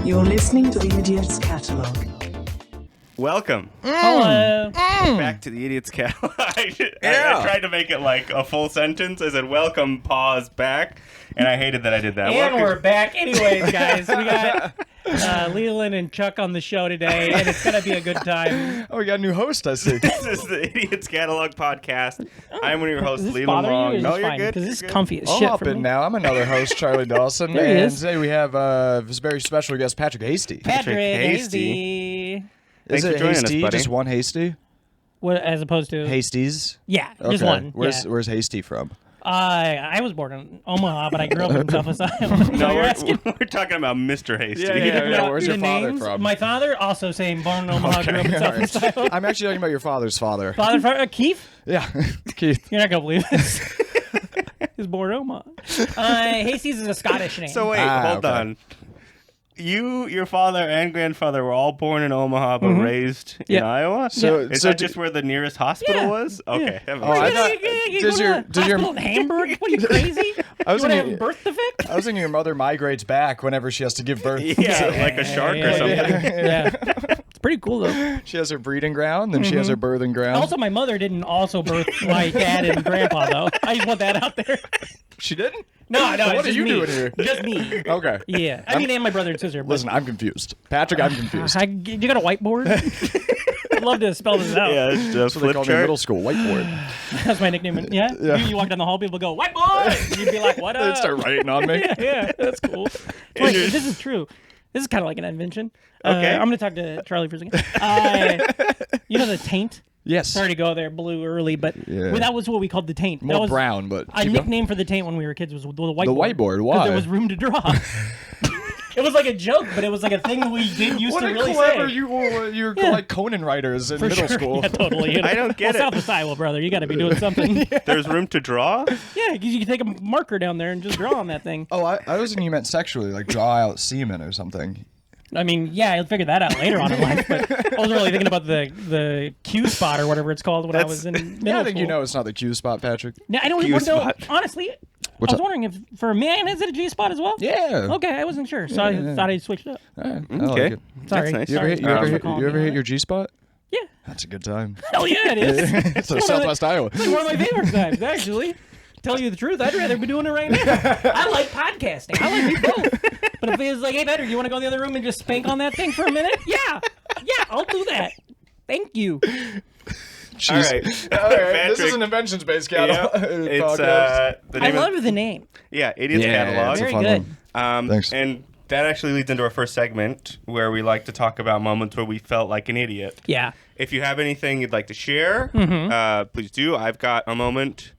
You're listening to The Idiot's Catalog. Welcome Hello. back to the Idiot's Catalog. I tried to make it like a full sentence. I said, welcome, pause, back. And I hated that I did that. And Welcome. we're back. Anyways, guys, we got Leland and Chuck on the show today, and it's going to be a good time. Oh, we got a new host, I see. This is the Idiot's Catalog podcast. I'm one of your hosts, Does this Leland bother you? Long. Or is No, this you're fine? good. Because this is You're good. comfy as I'll shit hop for in me. now. I'm another host, Charlie Dawson. There he and is. today we have this very special guest, Patrick Hastie. Patrick Hastie. Hastie. Thanks Is for it joining us, Hastie? buddy. Just one Hastie? What, as opposed to... Hasties? Yeah, Okay. just one. Where's Hastie from? I was born in Omaha, but I grew up in Southwest Iowa. No, you're asking. we're talking about Mr. Hastie. Yeah. Where's your The father names? from? My father, also same, born in Omaha, grew up in all Southwest right. Iowa. I'm actually talking about your father's father. Father, Keith? Yeah, Keith. You're not going to believe this. He was born in Omaha. Hastie's is a Scottish name. So wait, hold okay. on. Your father and grandfather were all born in Omaha, but raised in Yeah. Iowa? So- Is so that do- just where the nearest hospital Yeah. was? Okay. that makes Oh, I sense. thought- You does go your- to does your- hospital in Hamburg? What are you, crazy? I was You want to thinking- have a birth defect? I was thinking your mother migrates back whenever she has to give birth. Yeah, like a shark or something. Yeah. It's pretty cool, though. She has her breeding ground, then she has her birthing ground. Also, my mother didn't also birth my dad and grandpa, though. I just want that out there. She didn't? No, What it's are just you me. doing here? Just me. Okay. Yeah. I mean, and my brother and sister. But Listen, I'm confused. Patrick, I'm confused. you got a whiteboard? I'd love to spell this out. Yeah, it's That's what they flip call me in chart. middle school, whiteboard. That's my nickname. Yeah? Yeah. You walk down the hall, people go, whiteboard! And you'd be like, what They'd up? start writing on me. Yeah, that's cool. Wait, this is true. This is kind of like an invention. Okay. I'm going to talk to Charlie for a second. You know the taint? Yes. Sorry to go there blue early, but Yeah. that was what we called the taint. More that was, brown, but a keep nickname for the taint when we were kids was the whiteboard. The whiteboard, 'Cause why? there was room to draw. It was like a joke, but it was like a thing we didn't used What to a really clever say. you were. You're Yeah. like Conan writers in For middle sure. school. Yeah, totally. You know? I don't get it. Southwest Iowa, brother. You got to be doing something. There's room to draw? Yeah, because you can take a marker down there and just draw on that thing. Oh, I was thinking you meant sexually, like draw out semen or something. I mean, yeah, I'll figure that out later on in life, but I wasn't really thinking about the Q spot or whatever it's called when I was in middle Yeah, I think school. you know it's not the Q spot, Patrick. Yeah, I don't Q even know. spot. Honestly, What's I was up? wondering if for a man, is it a G spot as well? Yeah. Okay, I wasn't sure, so I thought I switched up. Alright, I Okay. like it. Sorry. That's nice. You ever Sorry. hit, you Thanks ever for hit, calling you me ever on hit that. your G spot? Yeah. That's a good time. Hell yeah, it is. So Southwest Iowa. It's like one of my favorite times, actually. Tell you the truth, I'd rather be doing it right now. I like podcasting. I like you both. But if it was like, hey, Patrick, you want to go in the other room and just spank on that thing for a minute? Yeah, I'll do that. Thank you. All right. All right. This Patrick. is an inventions-based Yeah, catalog. it's podcast. the I name of, love the name. Idiot's Yeah, Catalog. it's a Very fun good. one. Thanks. And that actually leads into our first segment where we like to talk about moments where we felt like an idiot. Yeah. If you have anything you'd like to share, please do. I've got a moment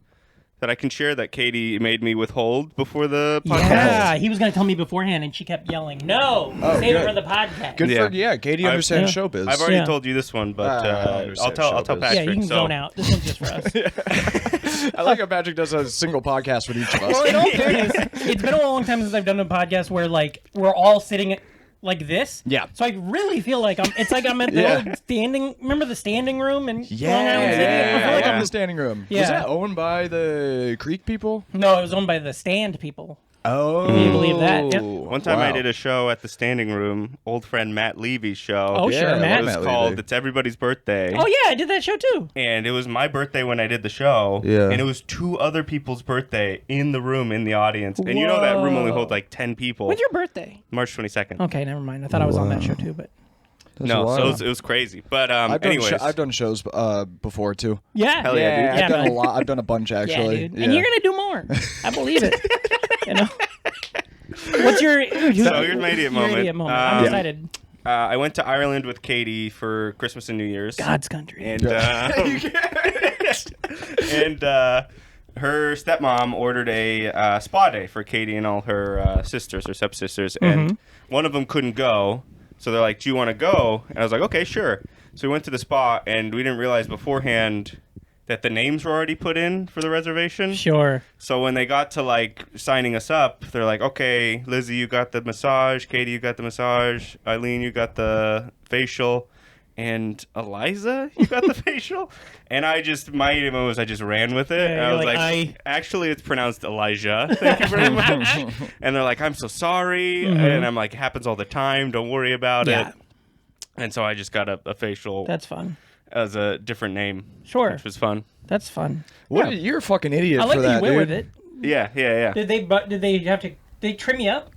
that I can share that Katie made me withhold before the podcast. Yeah, he was going to tell me beforehand, and she kept yelling, no, save it good. for the podcast. Good Yeah. for Katie understands Yeah. showbiz. I've already Yeah. told you this one, but I I'll understand tell showbiz. Patrick. Yeah, you can so, zone out. This one's just for us. I like how Patrick does a single podcast with each of us. Well, in all fairness, it's been a long time since I've done a podcast where, like, we're all sitting like this. Yeah. So I really feel like I'm at the Yeah. old standing, remember the standing room in Long Island City? yeah. I feel I like love I'm the standing room. Yeah. Was that owned by the Creek people? No, it was owned by the stand people. Oh. Can you believe that? Yep. One time I Wow. did a show at the Standing Room, old friend Matt Levy's show. Oh, Yeah, sure, I It Matt. love was Matt called Levy. It's Everybody's Birthday. Oh, yeah, I did that show too. And it was my birthday when I did the show. Yeah. And it was two other people's birthday in the room, in the audience. And you know that room only Whoa. holds like 10 people. When's your birthday? March 22nd. Okay, never mind. I thought I was on that show too, but That's No, wild. so it was crazy. But I've done shows before too. yeah. Hell yeah, dude. I've done man. a lot. I've done a bunch Yeah, actually. dude. And you're gonna do more. I believe it. You know. What's your? So here's my idiot your moment. idiot moment. I'm Um, excited. I went to Ireland with Katie for Christmas and New Year's. God's country. And and her stepmom ordered a spa day for Katie and all her sisters or stepsisters, and one of them couldn't go. So they're like, "Do you want to go?" And I was like, "Okay, sure." So we went to the spa, and we didn't realize beforehand that the names were already put in for the reservation. Sure. So when they got to like signing us up, they're like, "Okay, Lizzie, you got the massage. Katie, you got the massage. Eileen, you got the facial." and Eliza, you got the facial? And my idiom was I just ran with it. Yeah, and I you're was like, like, actually, it's pronounced Elijah. Thank you very much. And they're like, I'm so sorry. And I'm like, it happens all the time. Don't worry about it. And so I just got a facial. That's fun. As a different name. Sure. Which was fun. That's fun. You're a fucking idiot I like for that that, you went dude. with it. Yeah. Did they have to? They trim you up?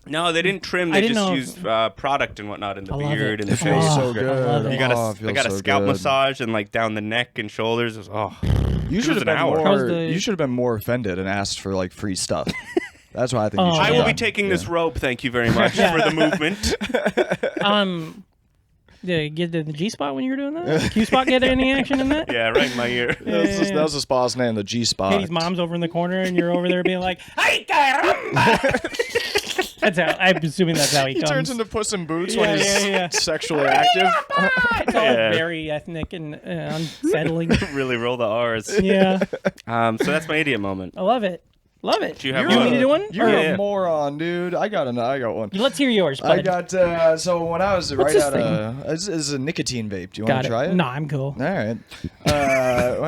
No, they didn't trim. I They didn't just know used product and whatnot in the I love beard it. and the It feels face. so I good. love it. You got Oh, it I feels got a so scalp good. massage and like down the neck and shoulders. It was, You should was have an been hour. How's more. the- You should have been more offended and asked for like free stuff. That's why I think you should. I have will be done. taking this rope. Thank you very much Yeah. for the movement. Did you get the G spot when you were doing that? The Q spot get any action in that? Yeah, right in my ear. That was the spa's name, the G spot. Katie's mom's over in the corner, and you're over there being like, "Hey, caramba!" That's how. I'm assuming that's how he He comes. turns into Puss in Boots Yeah, when he's yeah. sexually active. It's all Yeah. very ethnic and unsettling. Really roll the R's. Yeah, So that's my idiot moment. I love it. Love it. Do you have want one? me to do one? You're Or- Yeah. a moron, dude. I got one. Let's hear yours. I bud. got so when I was What's right this out of this is a nicotine vape. Do you want Got to it. try it? No, I'm cool. All right. When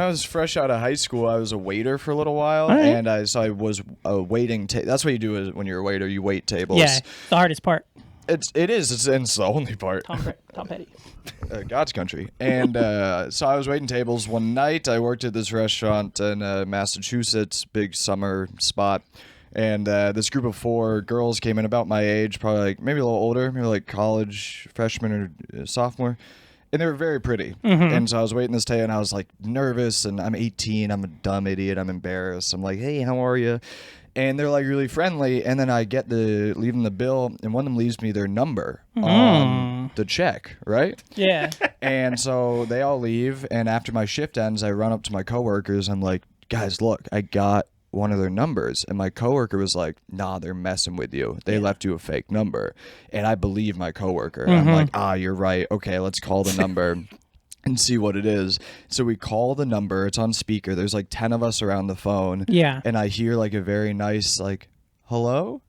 I was fresh out of high school, I was a waiter for a little while, All right. and I was waiting. That's what you do is when you're a waiter, you wait tables. Yeah, the hardest part. It is. It's the only part. Tom Petty. God's country. And so I was waiting tables one night. I worked at this restaurant in Massachusetts, big summer spot. And this group of 4 girls came in about my age, probably like maybe a little older, maybe like college freshman or sophomore. And they were very pretty. And so I was waiting this table, and I was like nervous, and I'm 18. I'm a dumb idiot. I'm embarrassed. I'm like, hey, how are you? And they're like really friendly. And then I get to leave them the bill, and one of them leaves me their number on the check, right? Yeah. And so they all leave, and after my shift ends, I run up to my coworkers. I'm like, guys, look, I got one of their numbers. And my coworker was like, nah, they're messing with you. They left you a fake number. And I believe my coworker. I'm like, you're right. Okay, let's call the number and see what it is. So we call the number. It's on speaker. There's like 10 of us around the phone. Yeah. And I hear like a very nice like, hello?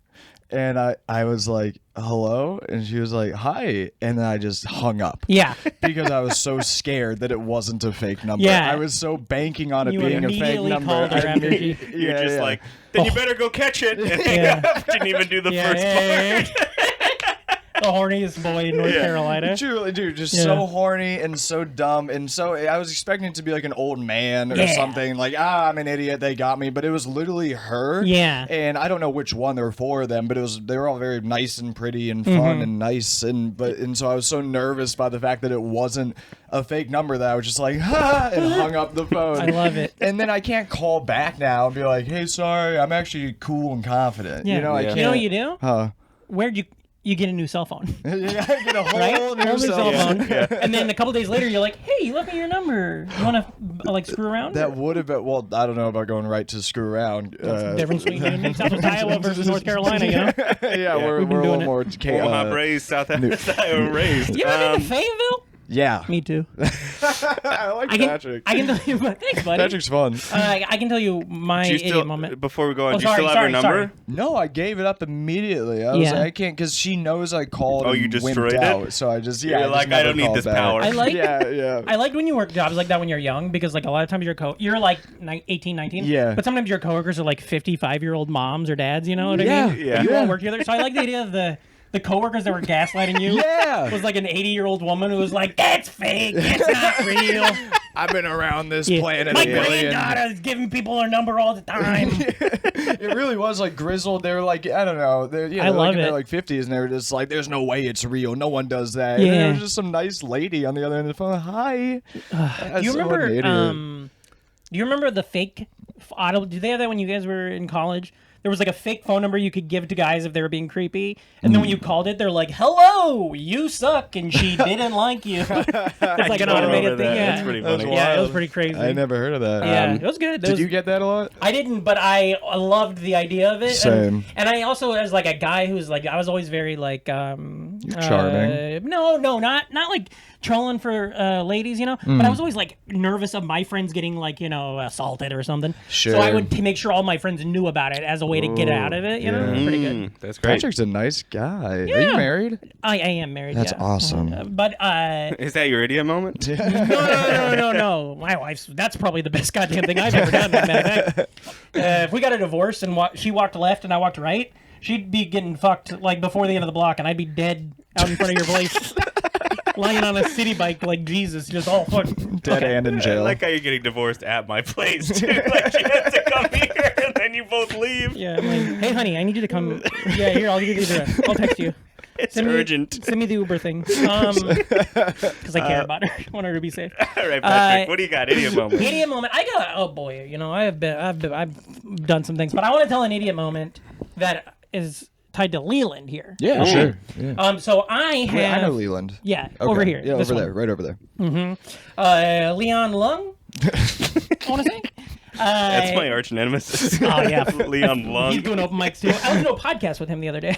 And I was like, hello? And she was like, hi. And then I just hung up. Yeah. Because I was so scared that it wasn't a fake number. Yeah. I was so banking on it You being a fake immediately number. called her after she- You're just like, then you better go catch it. And hang Yeah. up. Didn't even do the first part. The horniest boy in North Carolina. Truly, dude, just Yeah. so horny and so dumb, and so I was expecting it to be like an old man or Yeah. something, like I'm an idiot, they got me, but it was literally her. Yeah. And I don't know which one. There were 4 of them, but they were all very nice and pretty and fun and nice, and so I was so nervous by the fact that it wasn't a fake number that I was just like and hung up the phone. I love it. And then I can't call back now and be like, hey, sorry, I'm actually cool and confident. Yeah. You know, I Yeah. can't. You know what you do? Huh? Where'd you get a new cell phone? Yeah, I get a whole Right? new Whole new cell cell phone. phone. And then a couple days later, you're like, hey, you left me your number. You want to like screw around? That would have been, well, I don't know about going right to screw around. Difference between Southwest Iowa versus North Carolina, you know? Yeah, we're We've been a doing little it. more. Omaha raised, South Iowa raised. You ever been to Fayetteville? Yeah. Me too. I like I can, Patrick. I can tell you, thanks, buddy. Patrick's fun. I can tell you my Do you idiot still, moment. before we go on, Oh, do you still have her number? sorry. No, I gave it up immediately. I was Yeah. like, I can't, because she knows I called Oh, and you destroyed wimped it? out. So I just, You're I just like, I never don't need called this back. power. I like Yeah. I liked when you work jobs like that when you're young because like a lot of times you're like 18, 19. Yeah. But sometimes your coworkers are like 55-year-old moms or dads, you know what I Yeah. mean? Yeah. You all Yeah. work together. So I like the idea of the coworkers that were gaslighting you. Yeah. Was like an 80-year-old woman who was like, that's fake. It's not real. I've been around this Yeah. planet My a million. granddaughter is giving people her number all the time. It really was like grizzled. They were like, I don't know. They're, I they're love like in it. their like 50s, and they were just like, there's no way it's real. No one does that. Yeah. And there was just some nice lady on the other end of the phone. Hi. Do you remember? Do you remember the fake auto? Did they have that when you guys were in college? There was like a fake phone number you could give to guys if they were being creepy, and then when you called it, they're like, "Hello, you suck," and she didn't like you. It's like an I automated remember thing. that. Yeah, That's pretty funny. Yeah, it was pretty crazy. I never heard of that. Yeah, it was good. Did you get that a lot? I didn't, but I loved the idea of it. Same. And I also, as like a guy who's like, I was always very like, You're charming. No, not like trolling for ladies, you know. But I was always like nervous of my friends getting like assaulted or something. Sure. So I would make sure all my friends knew about it as a way to get out of it. You know, pretty good. That's great. Patrick's a nice guy. Are Yeah. you married? I am married. That's yeah. awesome. But Is that your idiot moment? no. My wife's. That's probably the best goddamn thing I've ever done. If we got a divorce and she walked left and I walked right, she'd be getting fucked like before the end of the block, and I'd be dead out in front of your place, lying on a city bike like Jesus, just all fucked. Dead and in I jail. like how you're getting divorced at my place, too. Like, you have to come here, and then you both leave. Yeah, I'm like, hey, honey, I need you to come. Yeah, here, I'll give you the address. I'll text you. It's Send urgent. Send me the Uber thing. Because I care about her. I want her to be safe. All right, Patrick, what do you got? Idiot moment. Idiot moment. I got. Oh boy, you know, I've done some things, but I want to tell an idiot moment that is tied to Leland here. Yeah, sure. Yeah. So I have. Wait, I know Leland. Yeah, Okay. over here. Yeah, this over one. there. Right over there. Leon Long. I want to say. That's my arch nemesis. Oh yeah, Leland Long. He's doing open mics too. I listened to a podcast with him the other day.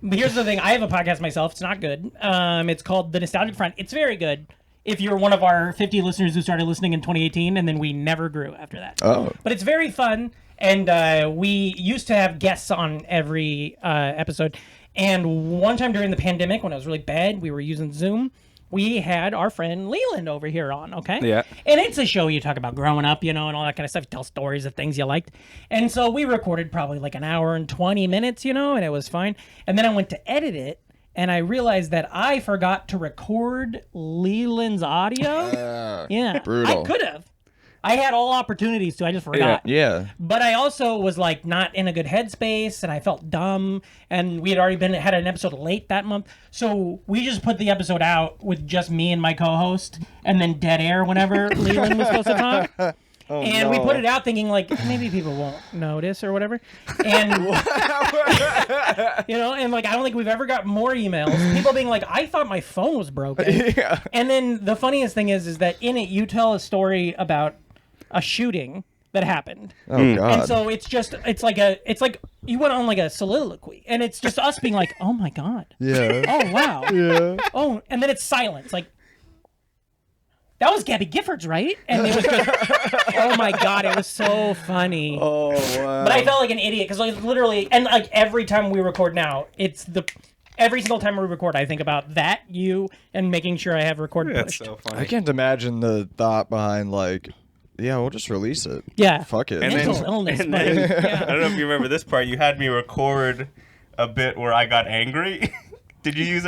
But here's the thing: I have a podcast myself. It's not good. It's called The Nostalgic Front. It's very good. If you're one of our 50 listeners who started listening in 2018, and then we never grew after that. Oh. But it's very fun, and we used to have guests on every episode. And one time during the pandemic, when it was really bad, we were using Zoom. We had our friend Leland over here on, okay? Yeah. And it's a show you talk about growing up, you know, and all that kind of stuff. You tell stories of things you liked. And so we recorded probably like an hour and 20 minutes, you know, and it was fine. And then I went to edit it, and I realized that I forgot to record Leland's audio. Yeah. Brutal. I could have. I had all opportunities to. I just forgot. Yeah. But I also was like not in a good headspace, and I felt dumb. And we had already had an episode late that month, so we just put the episode out with just me and my co-host, and then dead air whenever Leland was supposed to talk. And we put it out thinking like maybe people won't notice or whatever. And you know, and like I don't think we've ever got more emails. People being like, I thought my phone was broken. Yeah. And then the funniest thing is that in it you tell a story about a shooting that happened. Oh God. And so it's like you went on like a soliloquy, and it's just us being like, oh my God. Yeah. Oh wow. Yeah. Oh, and then it's silence. Like, that was Gabby Giffords, right? And it was just, oh my God, it was so funny. Oh wow. But I felt like an idiot because like literally, and like every time we record now, every single time we record, I think about that, you, and making sure I have record That's pushed. so funny. I can't imagine the thought behind like, yeah, we'll just release it. Yeah. Fuck it. And Mental then- illness, and buddy. then- I Yeah. don't know if you remember this part. You had me record a bit where I got angry. Did you use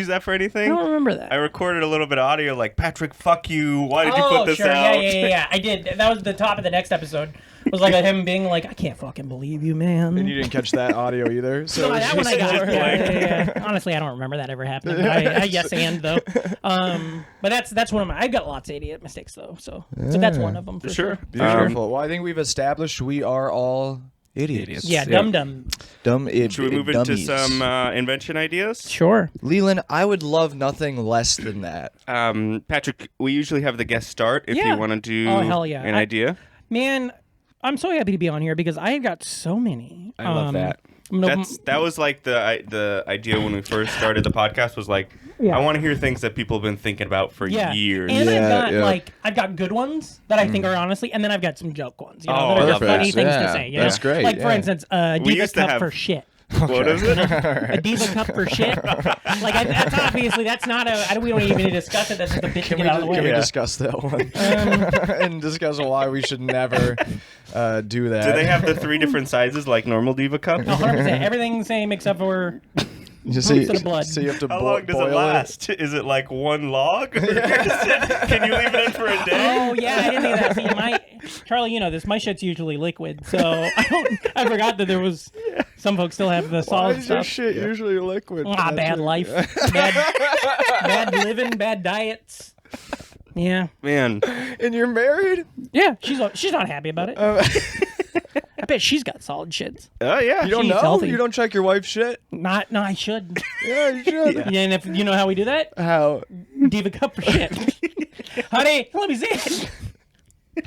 that for I anything? don't remember that. I recorded a little bit of audio like, Patrick, fuck you. Why did you Oh, put this sure. out? Yeah. I did. That was the top of the next episode. It was like him being like, I can't fucking believe you, man. And you didn't catch that audio either. So No, it's that one I just- got. Yeah. Honestly, I don't remember that ever happening. But I yes and though. But that's one of my. I've got lots of idiot mistakes though. So that's one of them for sure. Beautiful. Well, I think we've established we are all idiots. Yeah, Yeah. dumb. Should we move into dummies. some invention ideas? Sure. Leland, I would love nothing less than that. Patrick, we usually have the guest start if Yeah. you want to do Oh, hell yeah. an idea. Man, I'm so happy to be on here because I got so many. I love that. That was like the idea when we first started the podcast was like, Yeah. I want to hear things that people have been thinking about for years. And Yeah, I've got good ones that I think are honestly, and then I've got some joke ones. You know, Oh, that are I just love funny that. things Yeah, to say. You that's know? great, Like for yeah. instance, We Diva used to Cup have- for shit. What is it? A Diva Cup for shit. Like that's obviously that's not we don't even need to discuss it. That's just a bit to get out of the way. Can we discuss that one? and discuss why we should never do that. Do they have the 3 different sizes like normal Diva Cup? 100%. Everything's the same except for You see, Instead of blood. so you have to How bo- long does boil it last? Is it like one log? Can you leave it in for a day? Oh yeah, I didn't think of that. See, Charlie, you know this. My shit's usually liquid, so I forgot that there was. Some folks still have the Why solid is your stuff. shit usually liquid? Bad life, bad living, bad diets. Yeah, Man, And you're married? yeah. She's not happy about it. I bet she's got solid shits. oh yeah. You don't She's know? healthy. You don't check your wife's shit? No, I should. Yeah, you should. Yeah, and if you know how we do that, How? Diva Cup for shit. Honey, let me see it.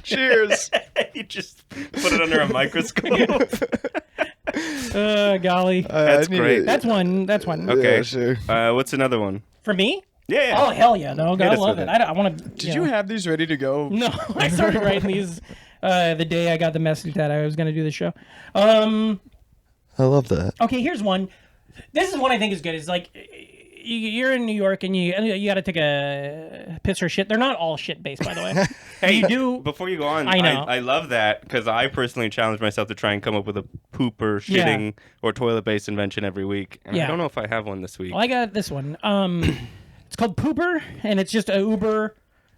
Cheers. You just put it under a microscope. Golly. That's I need great. it. That's one. Okay. Yeah, sure. What's another one? For me? Yeah. Oh hell yeah, no, Hit I us love with it. it. I want to. Did you have these ready to go? No, I started writing these the day I got the message that I was going to do the show. I love that. Okay, here's one. This is one I think is good. It's like you're in New York and you got to take a piss or shit. They're not all shit based, by the way. Hey, you do. Before you go on, I know. I love that because I personally challenge myself to try and come up with a poop or shitting or toilet-based invention every week. And I don't know if I have one this week. Well, I got this one. It's called Pooper, and it's just a Uber.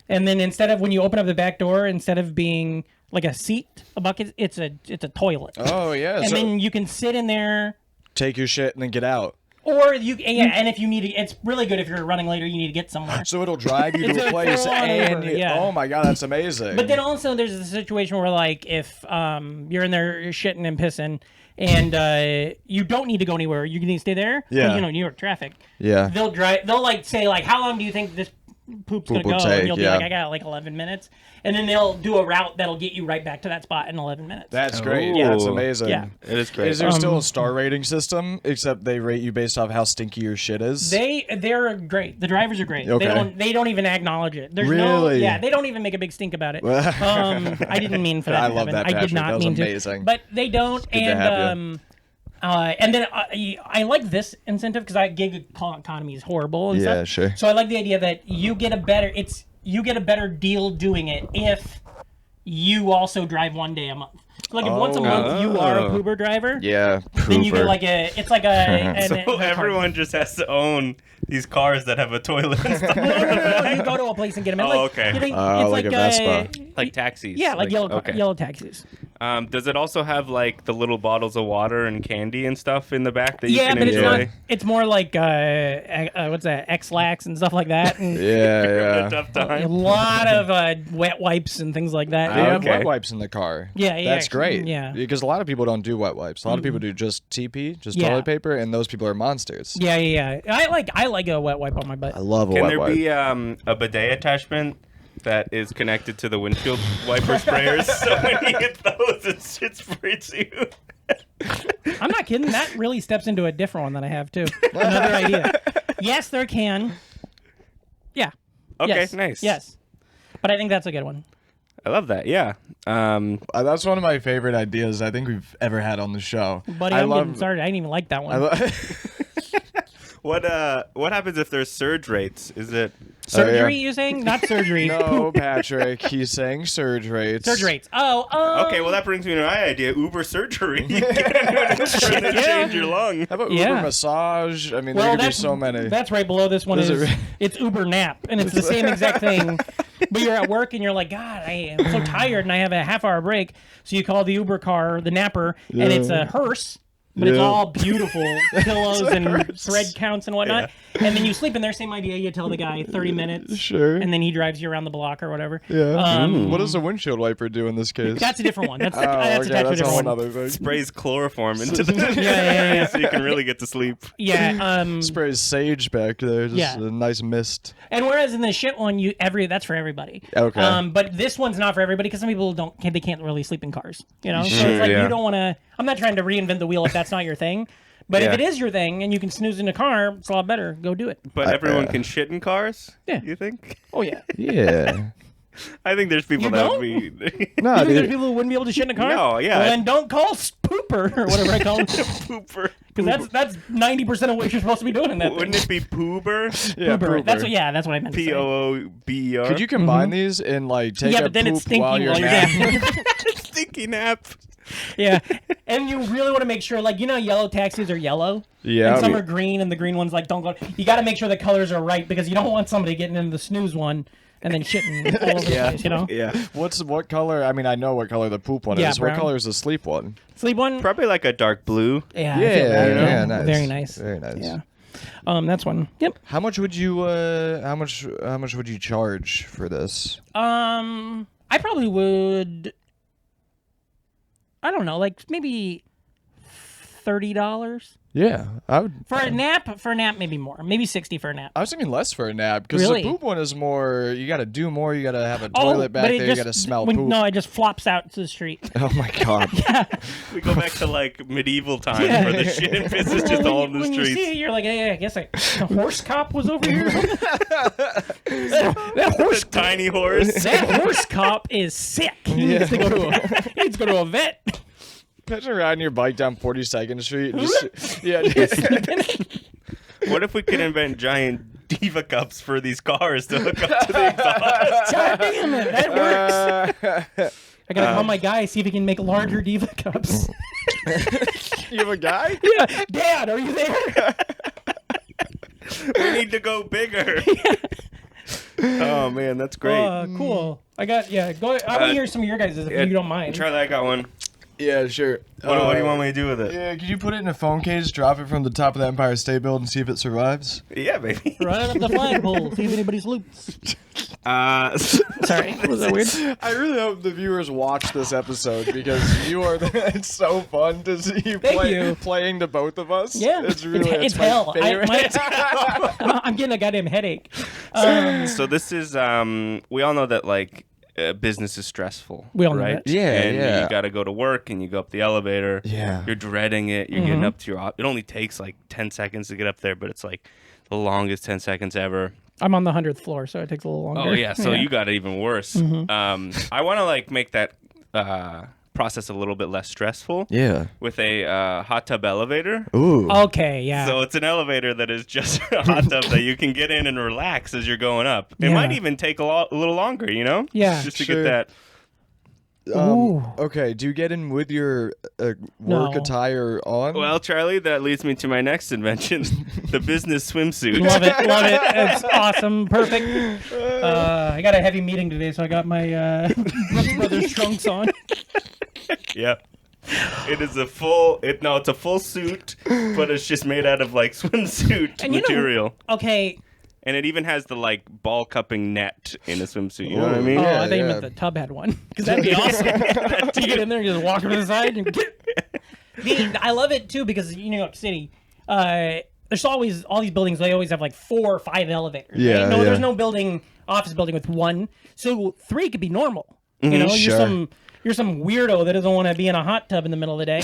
And then instead of when you open up the back door, instead of being like a seat, a bucket, it's a toilet. Oh yeah. And so then you can sit in there. take your shit and then get out. Or and if you need to, it's really good if you're running later, you need to get somewhere. So it'll drive you It's to a a place full-on and Uber, yeah. oh my god, that's amazing. But then also there's a situation where like if you're in there shitting and pissing and you don't need to go anywhere, you can stay there. Yeah. You know, New York traffic. Yeah. They'll like say like how long do you think this poop's gonna Poop will go? take, And you'll be yeah. like I got like 11 minutes, and then they'll do a route that'll get you right back to that spot in 11 minutes. That's great. Ooh. That's amazing. Yeah. It is great. Is there still a star rating system, except they rate you based off how stinky your shit is? They're great. The drivers are great. Okay. They don't even acknowledge it. There's Really? they don't even make a big stink about it. I didn't mean for that. I to love happen. that, I did Patrick. not That was mean amazing. to. But they don't. good to have you. And then I like this incentive because gig economy is horrible. And Yeah, stuff. sure. So I like the idea that you get a better deal doing it if you also drive one day a month. So like if once a month you are a Uber driver, Yeah. then you get pooper. like it's like a So everyone just has to own these cars that have a toilet and stuff. No, you go to a place and get them. Oh, okay. You know, like a Vespa. Like taxis. Yeah, like okay. yellow taxis. Does it also have like the little bottles of water and candy and stuff in the back that you Yeah, can but it's enjoy? not. It's more like what's that? X-Lax and stuff like that. And Yeah, A yeah. tough a time. lot of wet wipes and things like that. They have Okay. wet wipes in the car. Yeah, yeah, That's great. yeah. Because a lot of people don't do wet wipes. A lot of people do just TP, just Yeah. toilet paper, and those people are monsters. Yeah, yeah, yeah. I like a wet wipe on my butt. I love a Can wet there wipe. be a bidet attachment that is connected to the windshield wiper sprayers? So when you hit those, it sprays you. I'm not kidding. That really steps into a different one that I have too. Another idea. Yes, there can. Yeah. Okay, Yes. nice. Yes. But I think that's a good one. I love that. Yeah. That's one of my favorite ideas I think we've ever had on the show. Buddy, I I'm love. getting started. I didn't even like that one. I lo- What happens if there's surge rates? Is it Surgery, yeah. you saying? Not surgery. No, Patrick. He's saying surge rates. Surge rates. Oh, okay? Well, that brings me to my idea: Uber surgery. You can do an Uber and then Yeah. change your lung. How about Yeah. Uber massage? I mean, well, there could be that's so many. That's right below this one Is is it re- it's Uber nap, and it's the same exact thing. But you're at work and you're like, God, I am so tired, and I have a half-hour break. So you call the Uber car, the napper, and it's a hearse. But it's Yeah. all beautiful pillows and hearse. thread counts and whatnot. And then you sleep in there. Same idea. You tell the guy 30 minutes. Sure. And then he drives you around the block or whatever. Yeah. What does a windshield wiper do in this case? That's a different one. That's oh, that's okay, attached to a that's a different whole one. other thing. Sprays chloroform into the yeah. so you can really get to sleep. Yeah. Sprays sage back there, just Yeah. a nice mist. And whereas in the shit one, that's for everybody. Okay. But this one's not for everybody because some people they can't really sleep in cars. You know, so Sure, it's like yeah. you don't want to. I'm not trying to reinvent the wheel if that's not your thing. But Yeah. if it is your thing and you can snooze in a car, it's a lot better. Go do it. But everyone can shit in cars. Yeah. You think? Oh yeah. Yeah. I think there's people You that don't? would be no, You think there's dude. people who wouldn't be able to shit in a car? No, yeah. Well, then don't call Pooper or whatever I call it. pooper. Because that's 90% of what you're supposed to be doing in that Wouldn't thing. it be poober? Yeah, Pooper. That's pooper. that's what I meant to say. P-O-O-B-E-R. Could you combine these and like take Yeah, a but then poop it's stinky while you're napping. napping? Stinky nap. Yeah. And you really want to make sure, like, yellow taxis are yellow. Yeah. And some are green, and the green ones, like, don't go. You got to make sure the colors are right because you don't want somebody getting into the snooze one and then shitting all over the place, you know? Yeah. What color? I mean, I know what color the poop one Yeah, is. What brown. color is the sleep one? Sleep one? Probably like a dark blue. Yeah. I feel that, you know? yeah, nice. Very nice. Very nice. Yeah. That's one. Yep. How much would you how much would you charge for this? I probably would. I don't know, like maybe $30. Yeah, I would. For a nap, maybe more. Maybe 60 for a nap. I was thinking less for a nap because Really? the poop one is more. You got to do more. You got to have a toilet back there. You got to smell poop. No, it just flops out to the street. Oh my god. We go back to like medieval times where the shit and piss is just all in the when streets. you see it, you're like, hey, I guess the horse cop was over here. that horse Tiny horse. That horse cop is sick. He needs to go to a vet. Imagine riding your bike down 42nd Street and just What if we could invent giant diva cups for these cars to hook up to the exhaust? God damn it, that works. I gotta call my guy, see if he can make larger diva cups. You have a guy? Yeah, Dad, are you there? We need to go bigger. Oh man, that's great. Cool. I got go. I want to hear some of your guys' if you don't mind. Charlie, I got one. Yeah, sure. What do you want me to do with it? Yeah, could you put it in a phone case, drop it from the top of the Empire State Building, and see if it survives? Yeah, baby. Right up the flagpole, see if anybody salutes. Sorry, was that weird? I really hope the viewers watch this episode because you are. It's so fun to see you, playing to both of us. Yeah, it's really it's my hell. favorite. I'm getting a goddamn headache. So this is we all know that like business is stressful. We all know right? that. Yeah, and yeah. you got to go to work and you go up the elevator. Yeah. You're dreading it. You're getting up to your. It only takes like 10 seconds to get up there, but it's like the longest 10 seconds ever. I'm on the 100th floor, so it takes a little longer. Oh yeah, so you got it even worse. I want to like make that process a little bit less stressful. Yeah. With a hot tub elevator. Ooh. Okay, yeah. So it's an elevator that is just a hot tub that you can get in and relax as you're going up. It might even take a little longer, you know? Yeah. Just to Sure. get that. Ooh. Okay, do you get in with your work No. attire on? Well, Charlie, that leads me to my next invention, the business swimsuit. Love it. It's awesome. Perfect. I got a heavy meeting today, so I got my Brooks Brothers trunks on. Yeah. It is it's a full suit, but it's just made out of like swimsuit And material. Okay. And it even has the like ball cupping net in a swimsuit. You know what I mean? Oh, Yeah, I thought you yeah. meant the tub had one. Because that'd be awesome. You get in there and just walk over the side. And I love it, too, because New York City, there's always, all these buildings, they always have like 4 or 5 elevators. Yeah, right? No, yeah. there's no office building with 1. So 3 could be normal. You know, Sure. you're some weirdo that doesn't want to be in a hot tub in the middle of the day.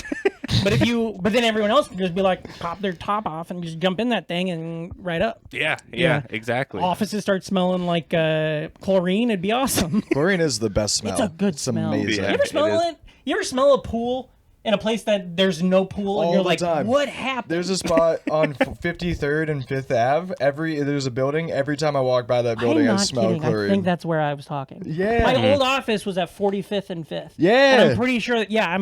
But then everyone else can just be like, pop their top off and just jump in that thing and right up. Yeah, exactly. Offices start smelling like chlorine. It'd be awesome. Chlorine is the best smell. It's a good smell. Amazing. Yeah. You ever smell it? You ever smell a pool in a place that there's no pool and All you're the like, time. what happened? There's a spot on 53rd and 5th Ave. There's a building. Every time I walk by that building, I'm I not smell kidding. chlorine. I think that's where I was talking. Yeah. My old office was at 45th and 5th. Yeah. And I'm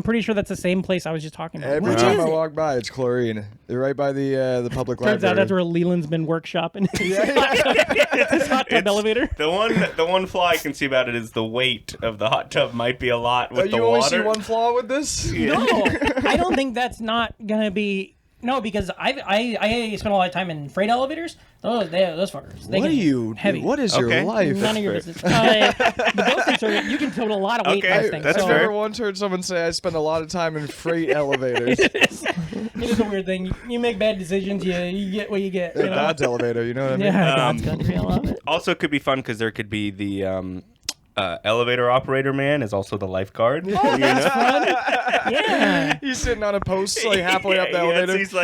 pretty sure that's the same place I was just talking about. Every Which time is I it? walk by, it's chlorine. They're right by the public Turns library. out that's where Leland's been workshopping. His hot tub elevator. The one flaw I can see about it is the weight of the hot tub might be a lot with the you only water. see one flaw with this? No, I don't think that's not gonna be. No, because I spent a lot of time in freight elevators. Those fuckers. They What get are you? heavy? What is Okay. your life? None of your business. But those things are, you can total a lot of weight in Okay, those things. that's so I've fair. never once heard someone say I spend a lot of time in freight elevators. It is a weird thing. You make bad decisions, you get what you get. You know? God's elevator, you know what I mean? Yeah, God's country. I love it. Also, it could be fun because there could be the elevator operator man is also the lifeguard. Yeah. He's sitting on a post like halfway up the elevator. So he's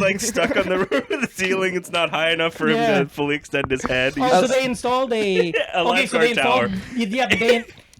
like stuck on the roof of the ceiling. It's not high enough for Yeah. him to fully extend his head. Oh, so they installed a lifeguard tower.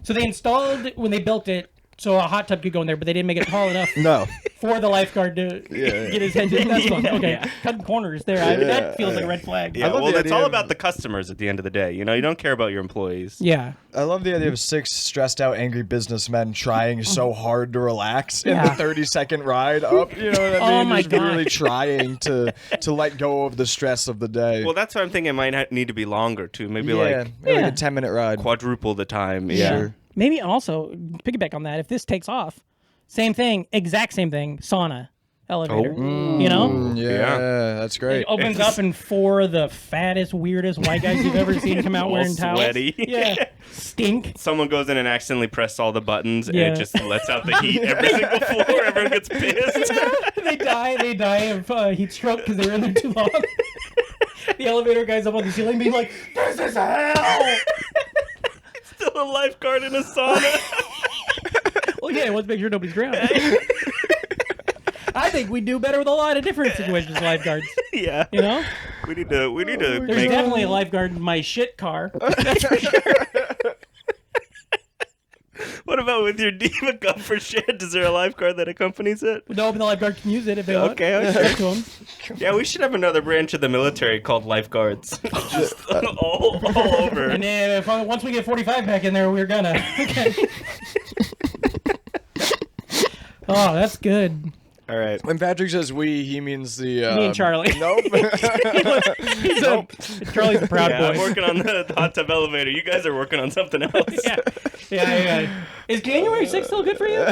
So they installed when they built it, so a hot tub could go in there, but they didn't make it tall enough No. for the lifeguard to get his head in. That's fun. Okay, cutting corners there. That feels like a red flag. Yeah, love well, the it's idea all of- about the customers at the end of the day. You know, you don't care about your employees. Yeah. I love the idea of 6 stressed out, angry businessmen trying so hard to relax in the Yeah. 30-second ride up. You know what I mean? Oh my Just God. really trying to let go of the stress of the day. Well, that's what I'm thinking. It might need to be longer too. Maybe maybe like a 10-minute ride. quadruple the time. Yeah. Sure. Maybe also piggyback on that. If this takes off, same thing, exact same thing. Sauna. elevator. Oh. You know? Yeah, that's great. It opens up and 4 of the fattest, weirdest white guys you've ever seen come out All wearing towels. sweaty. Yeah. Stink. Someone goes in and accidentally presses all the buttons, and Yeah. it just lets out the heat every single floor. Everyone gets pissed. They die of heat stroke because they were in there too long. The elevator guy's up on the ceiling being like, "This is hell!" Still a lifeguard in a sauna. Well, yeah, let's make sure nobody's drowning. I think we do better with a lot of different situations as lifeguards. Yeah. You know? We need to There's make definitely a lifeguard in my shit car. That's for sure. What about with your diva cup for shit? Is there a lifeguard that accompanies it? No, but the lifeguard can use it if they want. Okay. Straight to 'em. Yeah, we should have another branch of the military called lifeguards. Just all over. And then once we get 45 back in there, we're gonna. Okay. Oh, that's good. All right. When Patrick says we, he means the... Me and Charlie. Nope. Charlie's a proud Yeah, boy. I'm working on the hot tub elevator. You guys are working on something else. Yeah. Is January 6th still good for you?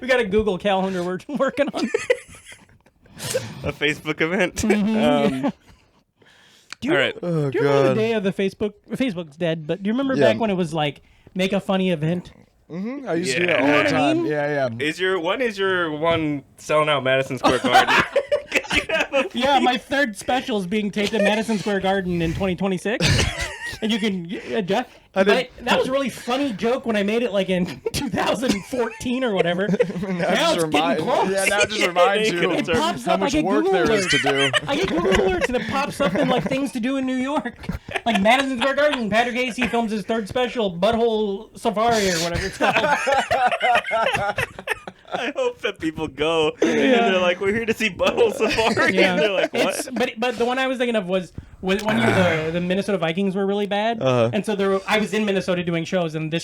We got a Google calendar we're working on. A Facebook event. Do you, All right. Oh, do you remember the God. day of the Facebook's dead, but do you remember Yeah. back when it was like, make a funny event? I used to do that Yeah. all You know the what I time. mean? Yeah. Is your one selling out Madison Square Garden? 'Cause you have a Yeah, my third special is being taped at Madison Square Garden in 2026. And you can adjust. But that was a really funny joke when I made it like in 2014 or whatever. Now it's getting close. Yeah, now it just reminds you It pops how up, I much get work Google there is alerts. to do. I get Google alerts and it pops up in like things to do in New York. Like Madison Square Garden, Patrick Hastie films his third special, Butthole Safari or whatever it's called. I hope that people go and they're like, "We're here to see Butthole Safari." Yeah. And they're like, "What?" But the one I was thinking of was one year the Minnesota Vikings were really bad, and so I was in Minnesota doing shows, and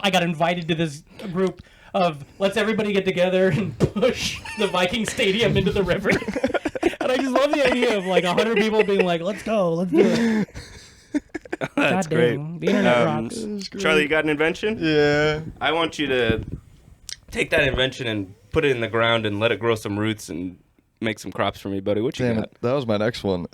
I got invited to this group of let's everybody get together and push the Viking stadium into the river. And I just love the idea of like 100 people being like, "Let's go, let's do it." That's God great. dang, the internet rocks. Charlie, you got an invention? Yeah. I want you to take that invention and put it in the ground and let it grow some roots and make some crops for me, buddy. What you Damn got? it. That was my next one.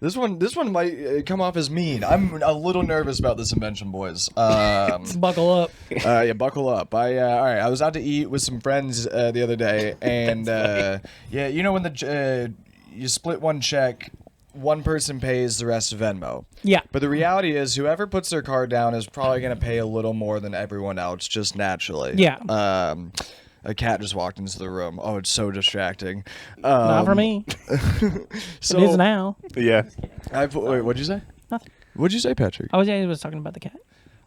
This one might come off as mean. I'm a little nervous about this invention, boys. Buckle up. Yeah, buckle up. All right. I was out to eat with some friends the other day, and yeah, you know when you split one check, one person pays, the rest Venmo. Yeah. But the reality is, whoever puts their card down is probably going to pay a little more than everyone else, just naturally. Yeah. A cat just walked into the room. Oh, it's so distracting. Not for me. So It is now. Yeah. wait, what'd you say? Nothing. What'd you say, Patrick? I was talking about the cat.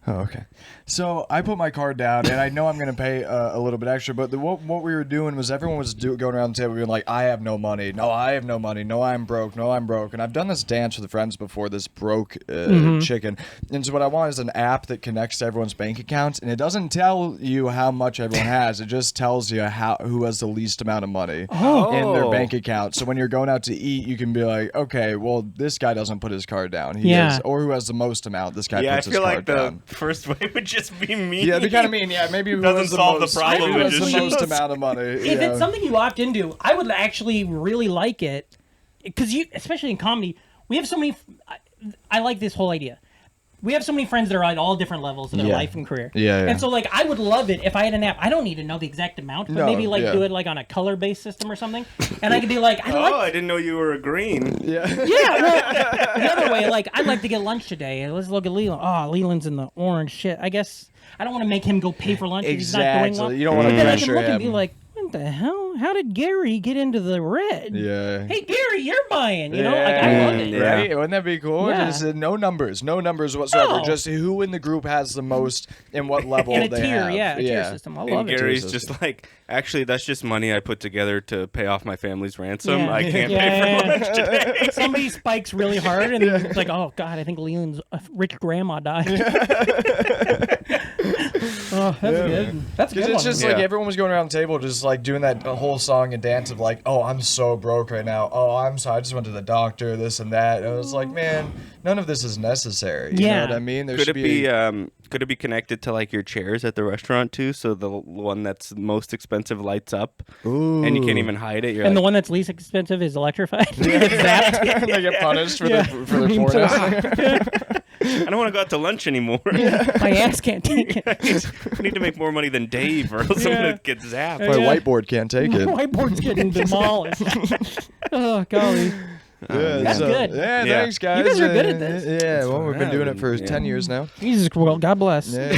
Oh, okay. So I put my card down, and I know I'm going to pay a little bit extra, but what we were doing was everyone was going around the table being like, I have no money. No, I have no money. No, I'm broke. No, I'm broke. And I've done this dance with friends before, this broke chicken. And so what I want is an app that connects to everyone's bank accounts, and it doesn't tell you how much everyone has. It just tells you who has the least amount of money in their bank account. So when you're going out to eat, you can be like, okay, well, this guy doesn't put his card down. Or who has the most amount, this guy puts his card down. First way would just be mean. Yeah, it'd be kind of mean. Yeah, maybe who Doesn't has the solve the most, problem, who it has just the most shows. amount of money. If it's something you opt into, I would actually really like it because especially in comedy, we have so many. I like this whole idea. We have so many friends that are at all different levels of their life and career. Yeah. And so, like, I would love it if I had an app. I don't need to know the exact amount, but maybe, do it, like, on a color-based system or something. And I could be like, I didn't know you were agreeing. Yeah, well, the other way, like, I'd like to get lunch today. Let's look at Leland. Oh, Leland's in the orange shit. I guess I don't want to make him go pay for lunch if he's not doing well. You don't want to Then I can pressure look and him. be like, what the hell? How did Gary get into the red? Yeah. Hey, Gary, you're buying. You know, like, I love it. Yeah. Right? Wouldn't that be cool? Yeah. Just no numbers whatsoever. No. Just who in the group has the most and what level In a they tier, have. a tier system. I love And it. Gary's Tier system. just like, actually, that's just money I put together to pay off my family's ransom. Yeah. I can't Yeah, pay for yeah. lunch today. Somebody spikes really hard, and it's like, oh god, I think Leland's rich grandma died. Oh, that's good. That's a good. It's just Yeah. like everyone was going around the table, just like doing that whole song and dance of like, oh, I'm so broke right now. Oh, I'm sorry, I just went to the doctor, this and that. And I was like, man, none of this is necessary. You know what I mean? There Could should it be could it be connected to like your chairs at the restaurant too? So the one that's most expensive lights up, and you can't even hide it. You're And the like, one that's least expensive is electrified. It's zapped. they get punished for their Green poorness. I don't want to go out to lunch anymore. My ass can't take it. I need to make more money than Dave, or else I'm gonna get zapped. My whiteboard can't take it. Whiteboard's getting demolished. Oh, golly. That's good. Yeah, Yeah. thanks, guys. You guys are good at this. Yeah, well, we've been doing it for 10 years now. Jesus, well, God bless. Yeah.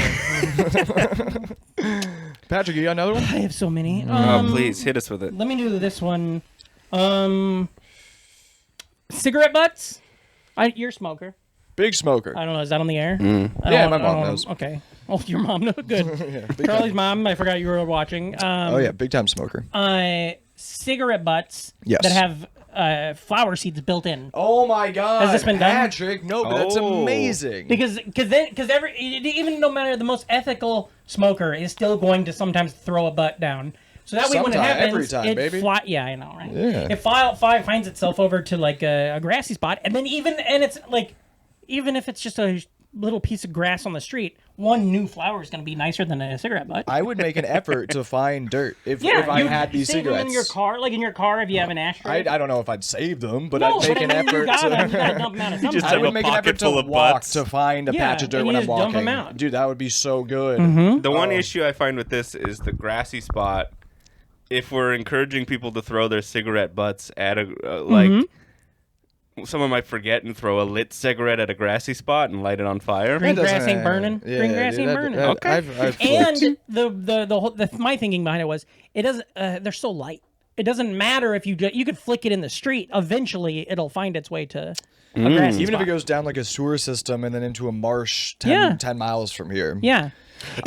Patrick, you got another one? I have so many. Oh, please hit us with it. Let me do this one. Cigarette butts? You're a smoker. Big smoker. I don't know. Is that on the air? Yeah, my mom knows. Okay. Oh, your mom knows. Good. Charlie's mom. I forgot you were watching. Oh, yeah, big time smoker. Cigarette butts Yes. that have flower seeds built in. Oh, my God. Has this been done? Patrick, no, but that's Oh. amazing. Because even no matter the most ethical smoker is still going to sometimes throw a butt down. So that way when it Sometime, happens, every time, baby. Yeah, I know, right? Yeah. It finds itself over to like a grassy spot, and then even if it's just a little piece of grass on the street, one new flower is going to be nicer than a cigarette butt. I would make an effort to find dirt if I you had these save them cigarettes. in your car, like in your car if you have an ashtray. I don't know if I'd save them, but No, I'd make but an I mean, effort you gotta to. dump them out of just something. I have would a make an pocket effort to full of walk butts. to find a Yeah, patch of dirt and when you I'm just dump walking. 'em out. Dude, that would be so good. The one issue I find with this is the grassy spot. If we're encouraging people to throw their cigarette butts at a someone might forget and throw a lit cigarette at a grassy spot and light it on fire. Green That grass doesn't- ain't burning. yeah, Green grass dude, ain't burning. Okay. I've And flipped. my thinking behind it was it doesn't. They're so light. It doesn't matter if you could flick it in the street. Eventually, it'll find its way to a grassy Even if spot. it goes down like a sewer system and then into a marsh 10 miles from here. Yeah.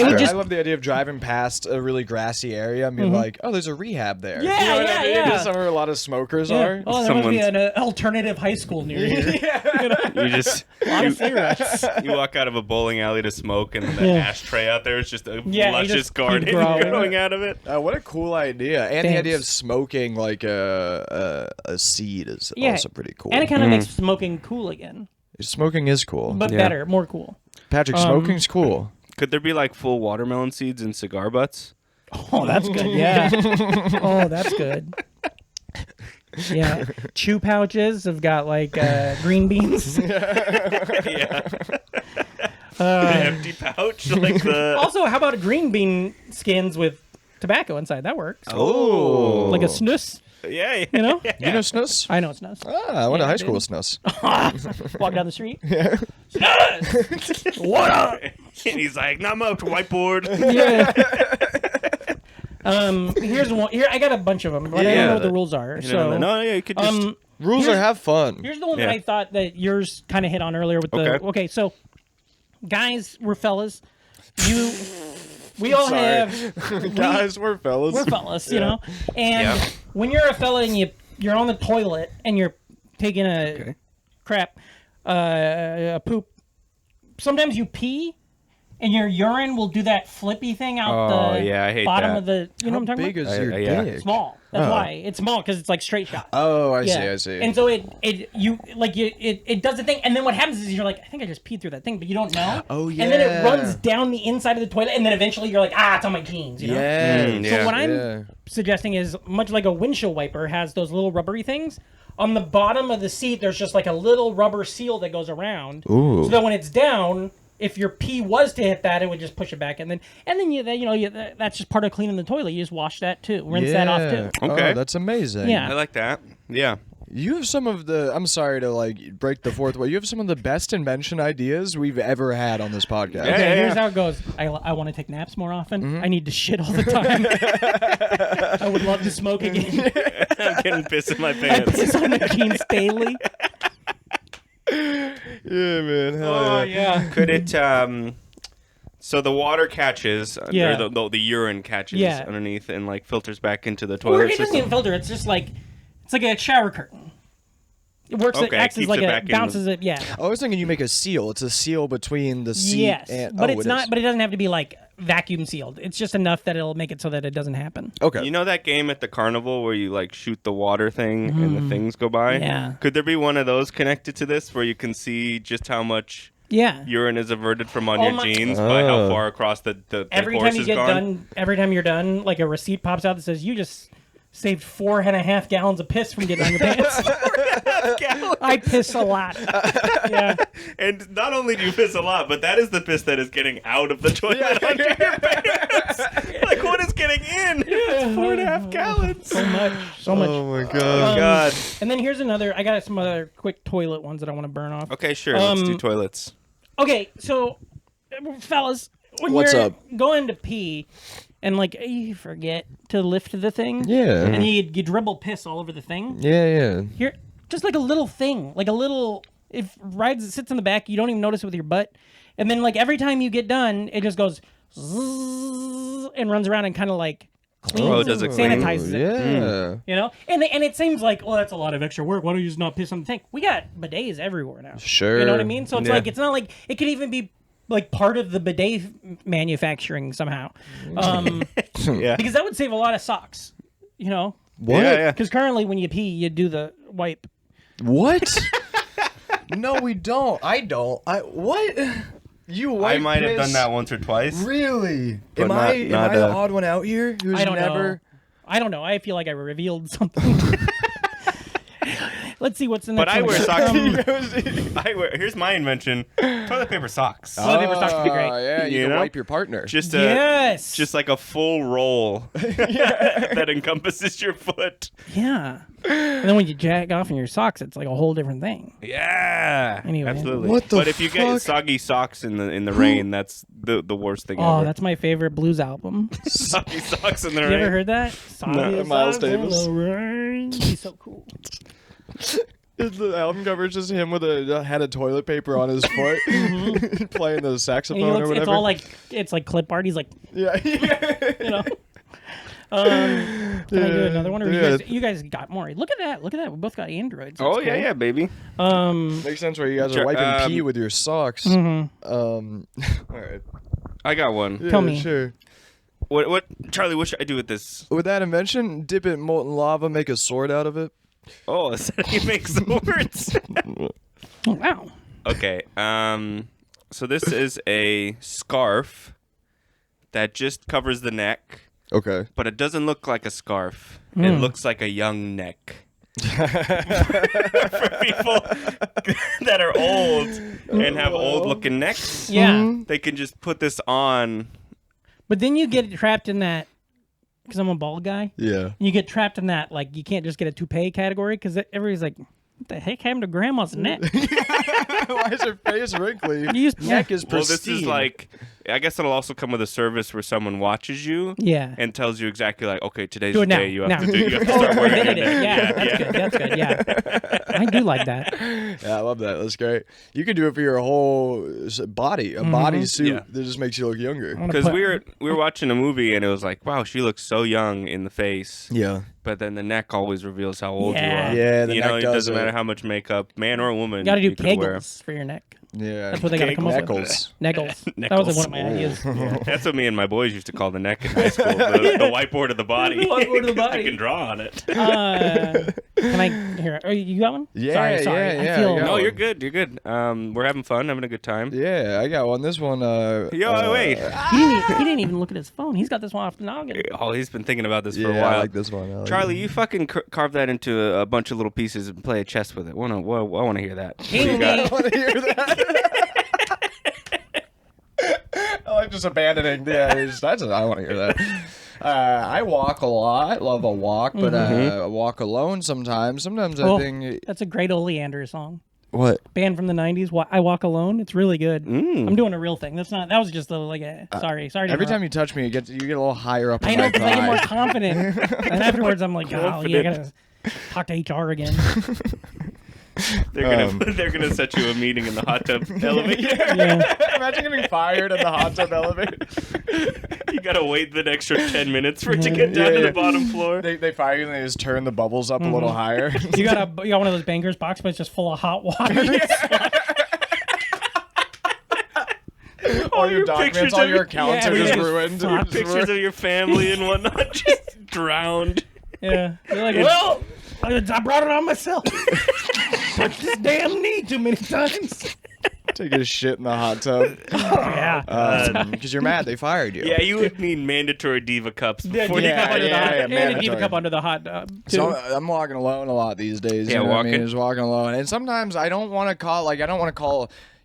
I love the idea of driving past a really grassy area and being like, oh, there's a rehab there. Yeah, you know what I mean? yeah. That's where a lot of smokers are. Oh, there must be Someone's- an alternative high school near you. You just A lot of cigarettes. you walk out of a bowling alley to smoke, and the ashtray out there is just a Yeah, you luscious just keep garden growing. growing out of it. What a cool idea. And the Thanks. idea of smoking like a seed is Yeah. also pretty cool. And it kind of makes smoking cool again. Smoking is cool. But Yeah. better, more cool. Patrick, smoking's cool. Could there be like full watermelon seeds in cigar butts? Oh, that's good. Yeah. Oh, that's good. Yeah. Chew pouches have got like green beans. Yeah. The empty pouch, like the. Also, how about green bean skins with tobacco inside? That works. Oh. Like a snus, Yeah. you know? You know Snus? I know it's snus. I went to Yeah, high school with Snus. Walk down the street. Snus! What up? And he's like, not much, whiteboard. Yeah. Here's one. Here, I got a bunch of them, but I don't Yeah. know what the rules are. So, No, yeah, you could just. Rules are have fun. here's the one Yeah. that I thought that yours kind of hit on earlier with the. Okay. Okay, so guys, we're fellas. We all Sorry. have. Guys, we're fellas. We're fellas, you know. And Yeah. when you're a fella and you're on the toilet and you're taking a crap, a poop, sometimes you pee. And your urine will do that flippy thing out Oh, the yeah, I hate bottom that. of the. You know How what I'm talking big about? is your yeah. dick? Small. That's why it's small because it's like straight shot. Oh, I Yeah. see. And so it does the thing, and then what happens is you're like, I think I just peed through that thing, but you don't know. Oh, And then it yeah. runs down the inside of the toilet, and then eventually you're like, it's on my jeans. You know? Yeah. Mm, So yeah. what I'm Yeah. suggesting is much like a windshield wiper has those little rubbery things. On the bottom of the seat, there's just like a little rubber seal that goes around. Ooh. So that when it's down, if your pee was to hit that, it would just push it back, and then that's just part of cleaning the toilet. You just wash that too, rinse that off too. Okay. Oh, that's amazing. Yeah. I like that. Yeah. You have some of the. I'm sorry to like break the fourth wall. You have some of the best invention ideas we've ever had on this podcast. Yeah. Okay, here's how it goes. I want to take naps more often. I need to shit all the time. I would love to smoke again. I'm getting pissed in my I pants. piss on my jeans daily. Yeah, man. Hell Oh yeah. yeah. Could it so the water catches Yeah. or the urine catches Yeah. underneath and like filters back into the Or toilet it doesn't system? even filter. It's just like it's like a shower curtain. It works. Okay, It acts as keeps like it a back in bounces it. Yeah. I was thinking you make a seal. It's a seal between the seat Yes, and. but oh, it's it not. is. But it doesn't have to be like vacuum sealed. It's just enough that it'll make it so that it doesn't happen. Okay. You know that game at the carnival where you like shoot the water thing and the things go by? Yeah. Could there be one of those connected to this where you can see just how much Yeah. urine is averted from on Oh your my- jeans by how far across the Every horse time you is get gone? done, every time you're done, like a receipt pops out that says you just saved 4.5 gallons of piss from getting on your pants. I piss a lot. Yeah. And not only do you piss a lot, but that is the piss that is getting out of the toilet under your pants. Like, what is getting in? It's 4.5 gallons. So much. So much. Oh my Oh, god. God. And then here's another. I got some other quick toilet ones that I want to burn off. Okay, sure. Let's do toilets. Okay, so fellas, when What's you're up? going to pee and like you forget to lift the thing, Yeah. and you dribble piss all over the thing. Yeah. Here, just like a little thing, like a little. If rides sits in the back, you don't even notice it with your butt, and then like every time you get done, it just goes zzz, and runs around and kind of like cleans Oh, does and it clean? sanitizes it. Yeah. You know, and it seems like, well, that's a lot of extra work. Why don't you just not piss on the tank? We got bidets everywhere now. Sure. You know what I mean? So it's Yeah. like it's not like it could even be like part of the bidet manufacturing somehow, Yeah. because that would save a lot of socks. You know, What? Yeah. because currently when you pee, you do the wipe. What? No, we don't. I don't. What? You white I might have piss? done that once or twice. Really? But Am not- I not, the odd one out here who's I don't never? know. I don't know. I feel like I revealed something. Let's see what's in the But I wear socks. socks. Here's my invention: toilet paper socks. Toilet paper socks would be great. Yeah, you You can know? wipe your partner. Just a, Yes. just like a full roll that encompasses your foot. Yeah. And then when you jack off in your socks, it's like a whole different thing. Yeah, Anyway. absolutely. What the But if you get fuck? soggy socks in the rain, that's the worst thing Oh, ever. that's my favorite blues album. Soggy socks in the You rain. ever heard that? Soggy Miles socks in Davis. the rain. He's so cool. The album cover is just him with a head of toilet paper on his foot, playing the And saxophone he or looks, whatever. it's all like it's like clip art. He's like, yeah. you know. Can I do another one? Or Yeah. you guys got more? Look at that! Look at that! We both got Androids. Oh That's yeah, cool. yeah, baby. Makes sense where you guys are Sure, wiping pee with your socks. All right. I got one. Yeah, Tell me. Sure. What, Charlie? What should I do with this? With that invention, dip it in molten lava, make a sword out of it. Oh, is that how you make swords? Oh, wow. Okay. So this is a scarf that just covers the neck, Okay. but it doesn't look like a scarf. It looks like a young neck. For people that are old and have old-looking necks, Yeah. they can just put this on. But then you get trapped in that, because I'm a bald guy. Yeah. You get trapped in that, like, you can't just get a toupee category, because everybody's like, what the heck happened to grandma's neck? Why is her face wrinkly? You used- Neck is Well, pristine. this is like, I guess it'll also come with a service where someone watches you Yeah. and tells you exactly like, okay, today's Do the it now. day you have Now. to do. You have to Oh, start wearing invented it. it. Yeah, that's good. That's good. Yeah. I do like that. Yeah, I love that. That's great. You can do it for your whole body. A bodysuit Yeah. that just makes you look younger. Because we were watching a movie and it was like, wow, she looks so young in the face. Yeah. But then the neck always reveals how old Yeah. you are. Yeah, the you neck know, it does doesn't it. matter how much makeup, man or woman. You got to do could wear. kegels for your neck. Yeah. That's what they got to come up with. Neckles. Neggles. That was one of my ideas. That's what me and my boys used to call the neck in high school. The whiteboard of the body. The whiteboard of the 'Cause body. I can draw on it. Can I hear? Oh, you got one? Yeah, sorry. yeah, I yeah, feel. I got No, one. you're good. You're good. We're having fun, having a good time. Yeah, I got one. This one. Yo, wait. He didn't even look at his phone. He's got this one off the noggin. Oh, he's been thinking about this Yeah, for a while. I like this one. I like Charlie, you fucking carve that into a bunch of little pieces and play a chess with it. I want to hear that. What do you got? I want to hear that. I like just abandoning. Yeah, I want to hear that. I walk a lot. Love a walk, but I walk alone sometimes. Sometimes I Oh, think. that's a great Oleander song. What? Band from the '90s. I Walk Alone. It's really good. Mm. I'm doing a real thing. That's not. That was just sorry. to Every interrupt. time you touch me, you get a little higher up. I in know my because I get more thigh. confident, and afterwards I'm like, golly, I gotta talk to HR again. They're gonna set you a meeting in the hot tub elevator. Yeah. Imagine getting fired in the hot tub elevator. You gotta wait the extra 10 minutes for it to get down to the bottom floor. They fire you and they just turn the bubbles up a little higher. You got one of those Bankers box, but it's just full of hot water. all your pictures documents, all of your your- accounts Yeah, are just yeah. ruined. Fuck. Pictures of your family and whatnot just drowned. Yeah. You're like, well, I brought it on myself. Touched this damn knee too many times. Take a shit in the hot tub. Yeah. Because you're mad they fired you. Yeah, you would need mandatory Diva cups before Diva you cup got under the hot, yeah, and a Diva mandatory. cup under the hot tub. So I'm walking alone a lot these days. Yeah, you know what I mean? walking. Just walking alone. And sometimes I don't want to call,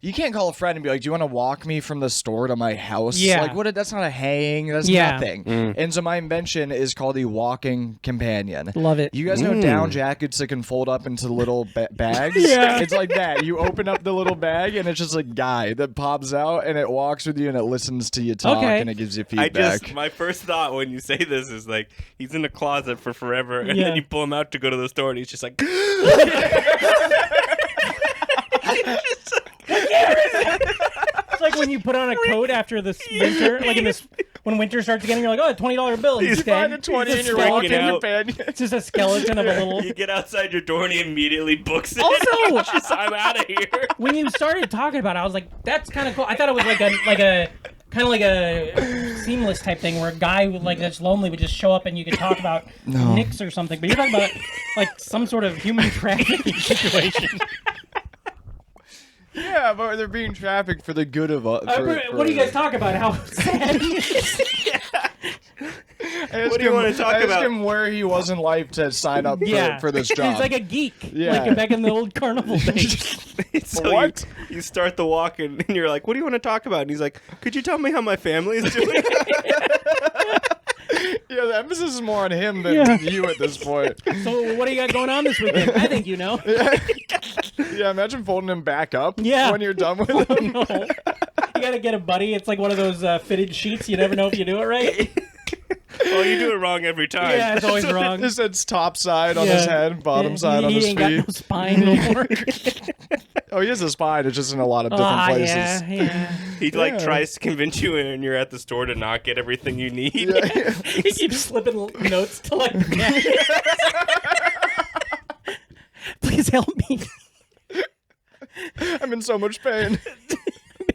you can't call a friend and be like, do you want to walk me from the store to my house? Yeah. Like, that's not a hang. That's Yeah. nothing. Mm. And so my invention is called the walking companion. Love it. You guys know down jackets that can fold up into little bags? Yeah. It's like that. You open up the little bag and it's just a guy that pops out and it walks with you and it listens to you talk Okay. and it gives you feedback. my first thought when you say this is like, he's in the closet for forever, and Yeah. then you pull him out to go to the store, and he's just like, It's like when you put on a coat after this winter, like when winter starts again, and you're like, oh, $20 bill. He's Instead, Find a 20 it's and you're skeleton. walking out. companion. It's just a skeleton of a little. you get outside your door and he immediately books it. Also- Just, I'm out of here. When you started talking about it, I was like, that's kind of cool. I thought it was like a kind of like a seamless type thing where a guy with, like, that's lonely would just show up and you could talk about nicks or something. But you're talking about like some sort of human trafficking situation. Yeah, but they're being trafficked for the good of us. What do you guys talk about? How sad he is? What do you want to talk I asked about? him where he was in life to sign up for this job. He's like a geek. Yeah. Like back in the old carnival days. So What? You start the walk and you're like, what do you want to talk about? And he's like, could you tell me how my family is doing? Yeah, the emphasis is more on him than Yeah. you at this point. So what do you got going on this weekend? I think you know. Yeah, imagine folding him back up Yeah. when you're done with him. No. You gotta get a buddy. It's like one of those fitted sheets. You never know if you do it right. Oh, you do it wrong every time. Yeah, it's always wrong. This says top side on his head, bottom side on he his ain't got feet. no spine no more. Oh, he has a spine. It's just in a lot of different places. Yeah. He like tries to convince you and you're at the store to not get everything you need. He keeps slipping notes to like the cat. Please help me. I'm in so much pain.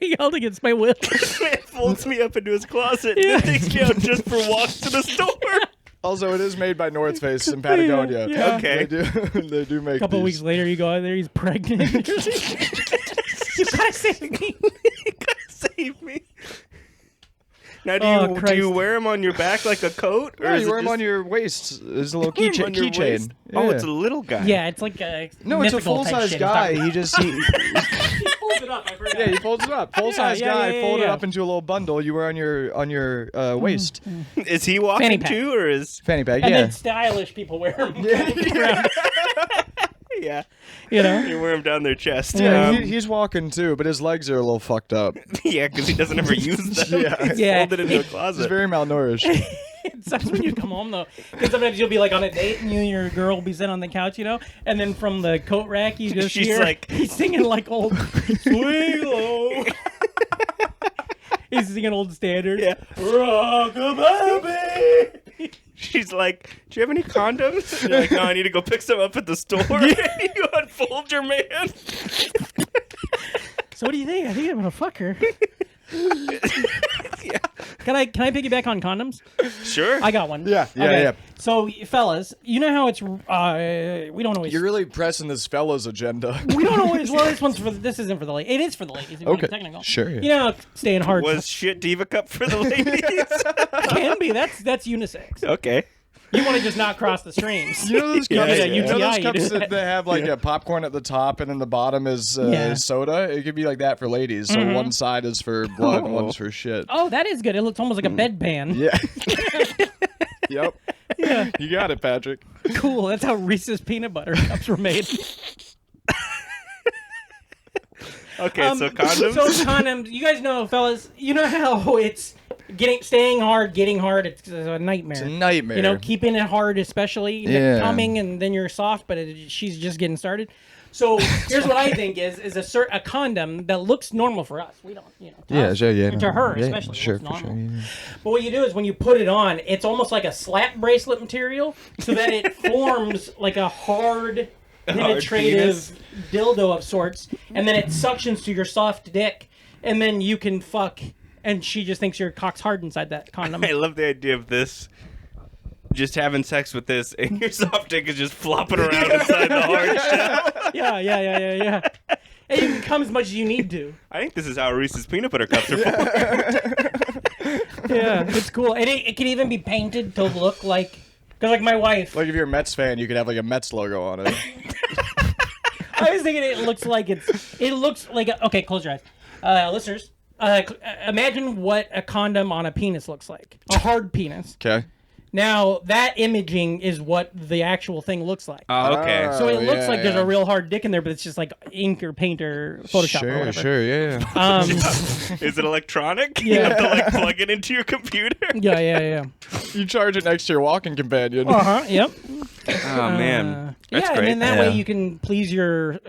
Being held against my will. Man folds me up into his closet and then takes me out just for walks to the store. Also, it is made by North Face in Patagonia. Yeah. Okay. They do make A couple these. weeks later, you go out there, he's pregnant. You gotta save me. You gotta save me. Now, do you Christ. wear him on your back like a coat? Or Yeah, is you it wear them just- on your waist. There's a little Wear 'em on your keychain. waist? Oh, it's a little guy. Yeah, it's like a No, it's a mythical type full-size shit. guy. It's He just he pulls it up. I forgot. yeah, he folds it up. Full-size yeah, guy, yeah, fold it yeah. up into a little bundle. You wear on your waist. Is he walking Fanny pack. too, or is Fanny pack. And Yeah. then stylish people wear them. yeah? You know? You wear him down their chest. Yeah, he's walking too, but his legs are a little fucked up. Yeah, because he doesn't ever use them. Yeah. He's Yeah. folded into a He's closet. very malnourished. It sucks when you come home, though. Because sometimes you'll be, like, on a date, and you and your girl will be sitting on the couch, you know? And then from the coat rack, you just She's hear like- he's singing, like, old Swing Low. He's singing old standard. Yeah. Rock-a-baby. She's like, do you have any condoms? And you're like, no, I need to go pick some up at the store. You unfold your man. So what do you think? I think I'm gonna fuck her. Can I piggyback on condoms? Sure. I got one. Yeah, Okay. yeah. So, fellas, you know how it's we don't always You're really pressing this fella's agenda. we don't always. Well, this isn't for the ladies. It is for the ladies. If you want to be technical. Sure. Yeah. You know, staying hard Was shit diva cup for the ladies? can be. That's unisex. Okay. You want to just not cross the streams. You know those Yeah, cups, yeah, you know yeah. those You cups do that they have like a popcorn at the top and then the bottom is Yeah. soda? It could be like that for ladies. So one side is for blood and one's for shit. Oh, that is good. It looks almost like a bedpan. Yeah. Yep. Yeah. You got it, Patrick. Cool. That's how Reese's peanut butter cups were made. Okay, so condoms? So condoms. You guys know, fellas. You know how it's getting hard. It's a nightmare. It's a nightmare. You know, keeping it hard, especially Yeah. coming, and then you're soft, but she's just getting started. So here's what I think is a condom that looks normal for us. We don't, you know. To Yeah, us, sure, yeah. To her, Yeah, especially. sure, it looks for normal. sure. Yeah. But what you do is when you put it on, it's almost like a slap bracelet material, so that it forms like a hard, penetrative dildo of sorts, and then it suctions to your soft dick, and then you can fuck and she just thinks your cock's hard inside that condom. I love the idea of this. Just having sex with this, and your soft dick is just flopping around inside the hard shell. Yeah. And you can come as much as you need to. I think this is how Reese's peanut butter cups are formed. Yeah, it's cool. And it can even be painted to look like... Because, like, my wife... Like, if you're a Mets fan, you could have, like, a Mets logo on it. I was thinking it looks like It looks like... Okay, close your eyes. Listeners, imagine what a condom on a penis looks like. A hard penis. Okay. Now, that imaging is what the actual thing looks like. Oh, okay. So it looks yeah, like there's yeah. a real hard dick in there, but it's just like ink or paint or Photoshop or whatever. Sure, yeah. Is it electronic? Yeah. You have to like plug it into your computer. Yeah. You charge it next to your walking companion. Yep. Oh man, that's yeah, great. and then that way you can please your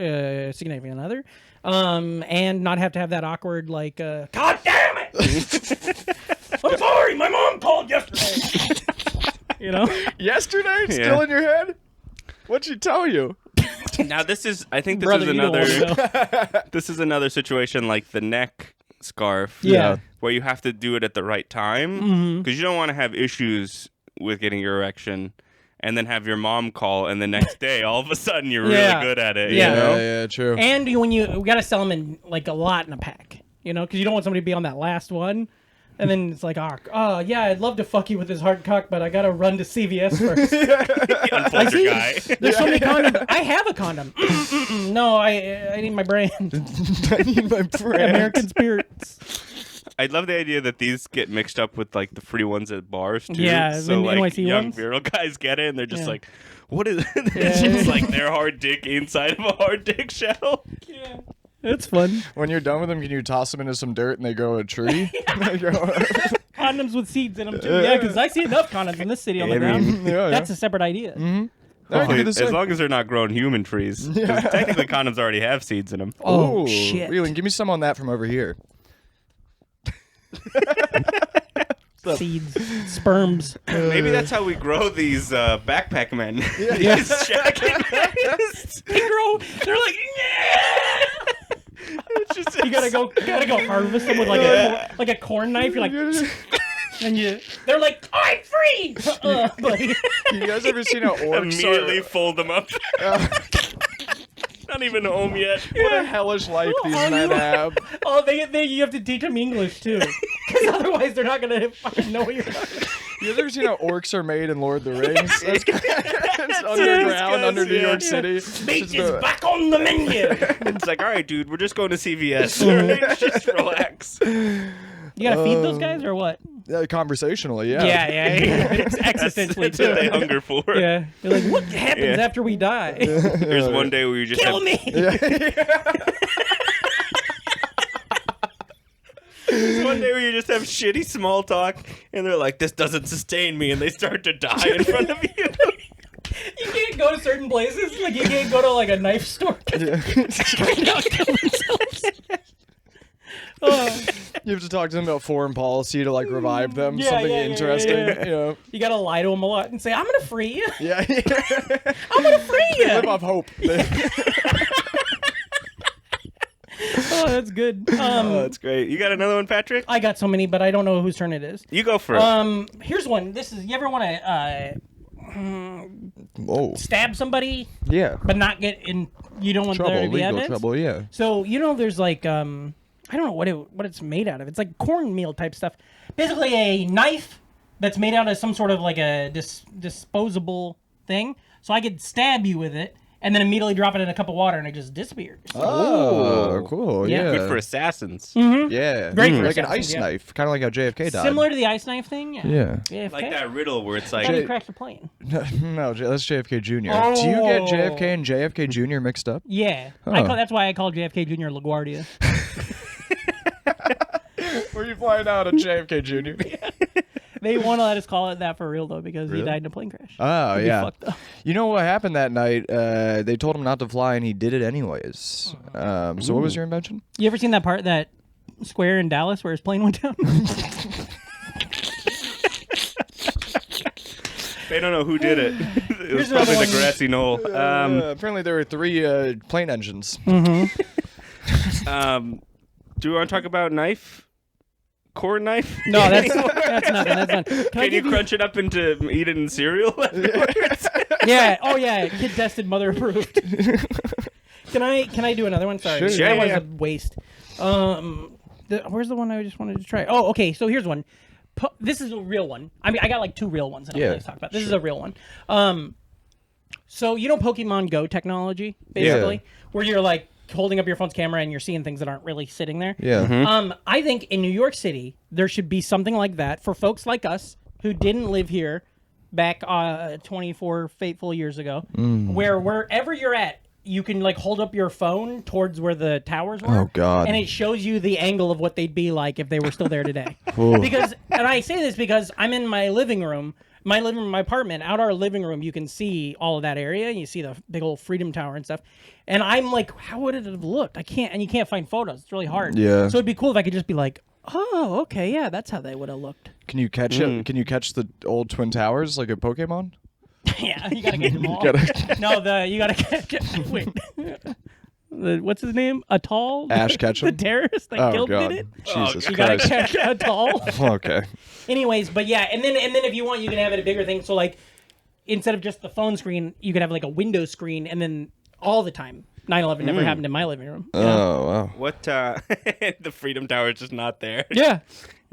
significant other, and not have to have that awkward like, God damn it! I'm sorry, my mom called yesterday. You know? Yesterday? Yeah. Still in your head? What'd she tell you? Now I think this Brother, is you don't another. wanna know. This is another situation like the neck scarf. Yeah. Where you have to do it at the right time because you don't want to have issues with getting your erection. And then have your mom call, and the next day, all of a sudden, you're Yeah. really good at it. Yeah. You know? Yeah, true. And we gotta sell them in like a lot in a pack, you know, because you don't want somebody to be on that last one. And then it's like, oh, yeah, I'd love to fuck you with this hard cock, but I gotta run to CVS first. Unplug your guy. There's so many condoms. I have a condom. No, I need my brand. I need my brand. American Spirits. I love the idea that these get mixed up with like the free ones at bars too. Yeah, so the like NYC young ones. virile guys get it, and they're just Yeah. like, "What is?" It's just like their hard dick inside of a hard dick shell. Yeah. It's fun. When you're done with them, can you toss them into some dirt and they grow a tree? They grow- Condoms with seeds in them, too. Yeah, because I see enough condoms in this city on the I ground. mean, yeah. That's a separate idea. I can do Hopefully, the as same. long as they're not growing human trees. 'Cause technically, condoms already have seeds in them. Oh, Ooh, shit. Leland, give me some on that from over here. Seeds. Sperms. Maybe that's how we grow these backpack men. Yeah. These jacket guys. They grow. They're like, yeah. It's just, You gotta go harvest them with like a corn knife. You're like, and they're like, I'm free. Buddy. You guys ever seen how orcs immediately are? fold them up. Not even home yet. What a hellish life these men have. Oh, you have to teach them English too, because otherwise they're not gonna fucking know what you're talking about. You guys ever seen how orcs are made in Lord of the Rings? It's underground, under New York City. Meat It's is the- back on the menu. It's like, all right, dude, we're just going to CVS. All right? Just relax. You gotta feed those guys or what? Conversationally, yeah. Yeah. It's existentially That's what they too. hunger for. Yeah. You're like, what happens Yeah. after we die? There's one day where you just Kill have, me. there's one day where you just have shitty small talk, and they're like, "This doesn't sustain me," and they start to die in front of you. You can't go to certain places. Like you can't go to like a knife store. You have to talk to them about foreign policy to like revive them. Yeah, Something yeah, interesting. yeah. You know. You gotta lie to them a lot and say, "I'm gonna free you. Yeah. I'm gonna free you." Live off hope. Oh, that's good. Oh, that's great. You got another one, Patrick? I got so many, but I don't know whose turn it is. You go for it. Here's one. This is, you ever want to Oh. stab somebody Yeah. but not get in? You don't want there Trouble, to be legal evidence. trouble. Yeah. So there's like I don't know what it's made out of. It's like cornmeal type stuff. Basically, a knife that's made out of some sort of like a disposable thing. So I could stab you with it and then immediately drop it in a cup of water and it just disappears. Oh, cool. Yeah. Yeah. Good for assassins. Yeah. Great for like an assassins, ice yeah. knife, kind of like how JFK died. Similar to the ice knife thing. Yeah. JFK. Like that riddle where it's How like, do you crash the plane? No, that's JFK Jr. Do you get Oh. JFK and JFK Jr. mixed up? Yeah. Huh. That's why I call JFK Jr. LaGuardia. Were you flying out on JFK Jr.? They won't let us call it that for real though because he died in a plane crash. Oh, It'd be yeah. fucked up. You know what happened that night? They told him not to fly, and he did it anyways. So what was your invention? You ever seen that part, that square in Dallas where his plane went down? they don't know who did it. It was Here's probably another the one. grassy knoll. Apparently, there were 3 plane engines. Do you want to talk about knife corn knife? No, that's nothing. That's not. Can you crunch it up into eat it in cereal afterwards? Yeah. Oh yeah. Kid tested, mother approved. Can I do another one? Sorry, Sure. that was Yeah. a waste. Where's the one I just wanted to try? Oh, okay. So here's one. This is a real one. I mean, I got like 2 real ones that I'm going to talk about. This is a real one. So you know Pokemon Go technology, basically, where you're like holding up your phone's camera and you're seeing things that aren't really sitting there. Yeah. I think in New York City there should be something like that for folks like us who didn't live here back 24 fateful years ago, where wherever you're at, you can like hold up your phone towards where the towers were. Oh, God. And it shows you the angle of what they'd be like if they were still there today. Ooh. Because, and I say this because I'm in my living room, my apartment. Out our living room, you can see all of that area. You see the big old Freedom Tower and stuff. And I'm like, how would it have looked? I can't, and you can't find photos. It's really hard. Yeah. So it'd be cool if I could just be like, oh, okay, yeah, that's how they would have looked. Can you catch it? Can you catch the old Twin Towers like a Pokemon? Yeah, you gotta get them all. You gotta catch it. Wait. What's his name? Atoll? Ash Ketchum? The terrorist that killed God. it? Jesus You gotta Christ. catch Atoll. Okay. Anyways, but yeah, and then if you want, you can have it a bigger thing. So like, instead of just the phone screen, you could have like a window screen, and then all the time. 9/11 never happened in my living room. You know? Oh, wow. What? The Freedom Tower is just not there. Yeah.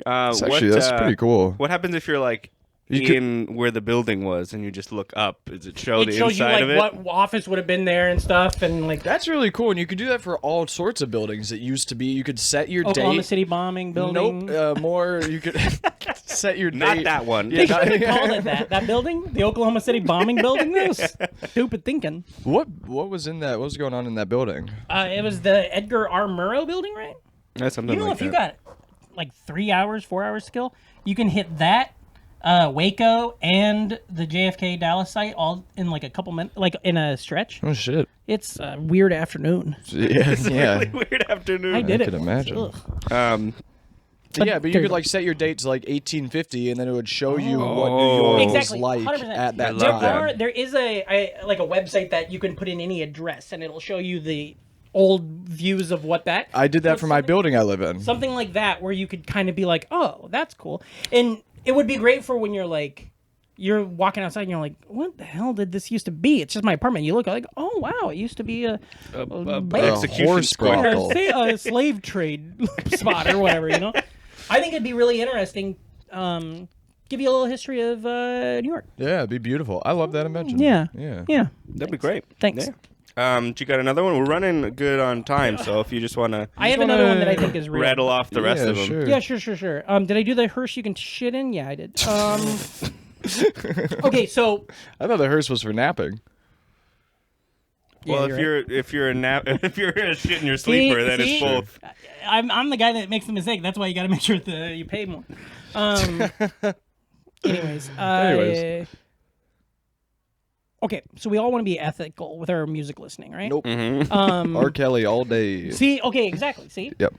That's pretty cool. What happens if you're like where the building was and you just look up? Does it show It the shows you inside like of it? what office would have been there and stuff, and like That's really cool, and you could do that for all sorts of buildings. It used to be you could set your Oklahoma date. City bombing building. Nope. More. You could set your Not date. that one. They should have called it that. That building, the Oklahoma City bombing building. This stupid thinking. What was in that? What was going on in that building? It was the Edgar R. Murrow building, right? That's something You know, like if you that. got like 3 hours, 4 hours to kill, you can hit that, Waco, and the JFK Dallas site all in like a couple minutes, like in a stretch. Oh shit. It's a weird afternoon. Yeah. Yeah. Really weird afternoon. I did it. can imagine. Ugh. Yeah, but you could like set your date to like 1850, and then it would show you what New York Exactly, was like 100%. at that love time. that. There is a website that you can put in any address, and it'll show you the old views of what that. I did that for my building I live in. Something like that, where you could kind of be like, oh, that's cool. And it would be great for when you're like, you're walking outside and you're like, what the hell did this used to be? It's just my apartment. You look like, oh, wow, it used to be a execution horse square. brothel. a slave trade spot or whatever, you know? I think it'd be really interesting. Give you a little history of New York. Yeah, it'd be beautiful. I love that invention. Yeah. Yeah. That'd be great. Thanks. Yeah. You got another one? We're running good on time, so if you just want to I have another one that I think is real. rattle off the rest of them. Sure. Yeah, sure. Did I do the hearse you can shit in? Yeah, I did. Okay, so I thought the hearse was for napping. Well, Yeah, if you're a shit in your sleeper, then see? it's both. I'm the guy that makes the mistake. That's why you got to make sure that you pay more. Anyways. Okay, so we all want to be ethical with our music listening, right? Nope. R. Kelly all day. See, okay, exactly. See? Yep.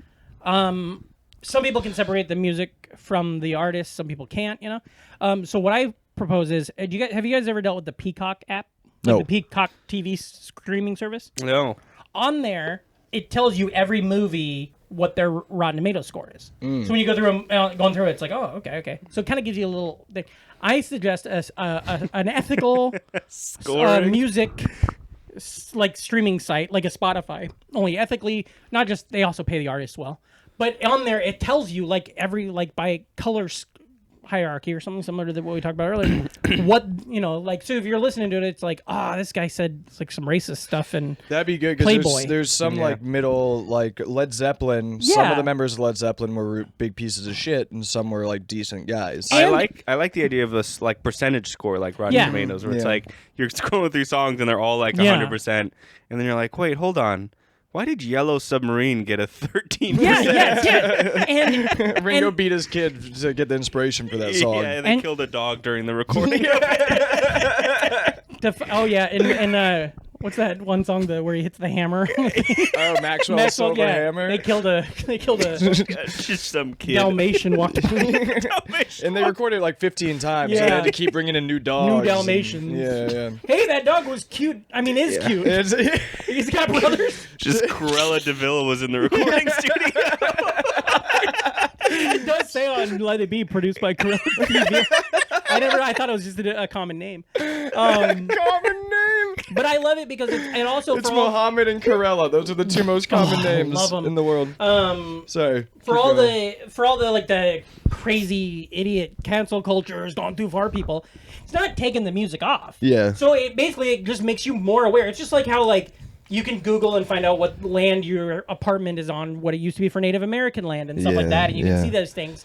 Some people can separate the music from the artist. Some people can't, you know? So what I propose is, have you guys ever dealt with the Peacock app? Like No. the Peacock TV streaming service? No. On there, it tells you every movie what their Rotten Tomatoes score is. So when you go through going through it, it's like, oh, okay. So it kind of gives you a little thing. I suggest an ethical music like streaming site, like a Spotify, only ethically. Not just they also pay the artists well, but on there it tells you like every by color hierarchy or something similar to what we talked about earlier. What like, so if you're listening to it, it's like, this guy said like some racist stuff and That'd be good Playboy. because there's some like middle, like Led Zeppelin. Yeah. Some of the members of Led Zeppelin were big pieces of shit, and some were like decent guys. I like the idea of this like percentage score like Rotten Yeah. Tomatoes, where it's Yeah. like you're scrolling through songs and they're all like 100%, and then you're like, wait, hold on. Why did Yellow Submarine get a 13%? yeah. And Ringo beat his kid to get the inspiration for that song. Yeah, they killed a dog during the recording. and what's that one song where he hits the hammer? Oh, Maxwell Silver Hammer. They killed a Just some kid. Dalmatian walked through. And they recorded it like 15 times. So Yeah. they had to keep bringing in new dogs. New Dalmatians. Yeah. Hey, that dog was cute. I mean, is cute. He's got brothers. Just Cruella de Vil was in the recording studio. It does say on Let It Be, produced by Corella TV. I thought it was just a common name. Common name. But I love it because it also It's for all, Mohammed and Corella. Those are the two most common names love 'em. in the world. Sorry. for all the like the crazy idiot cancel culture has gone too far people. It's not taking the music off. Yeah. So it just makes you more aware. It's just like how like you can Google and find out what land your apartment is on, what it used to be for Native American land and stuff like that, and you can see those things.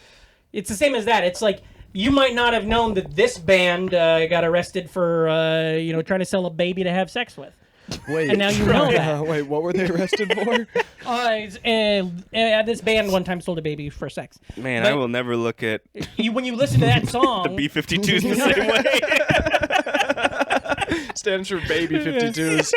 It's the same as that. It's like you might not have known that this band got arrested for trying to sell a baby to have sex with. Wait. And now you know that. Wait, what were they arrested for? This band one time sold a baby for sex. Man, But I will never look at when you listen to that song, the B-52s the same way. Stands for baby 52s.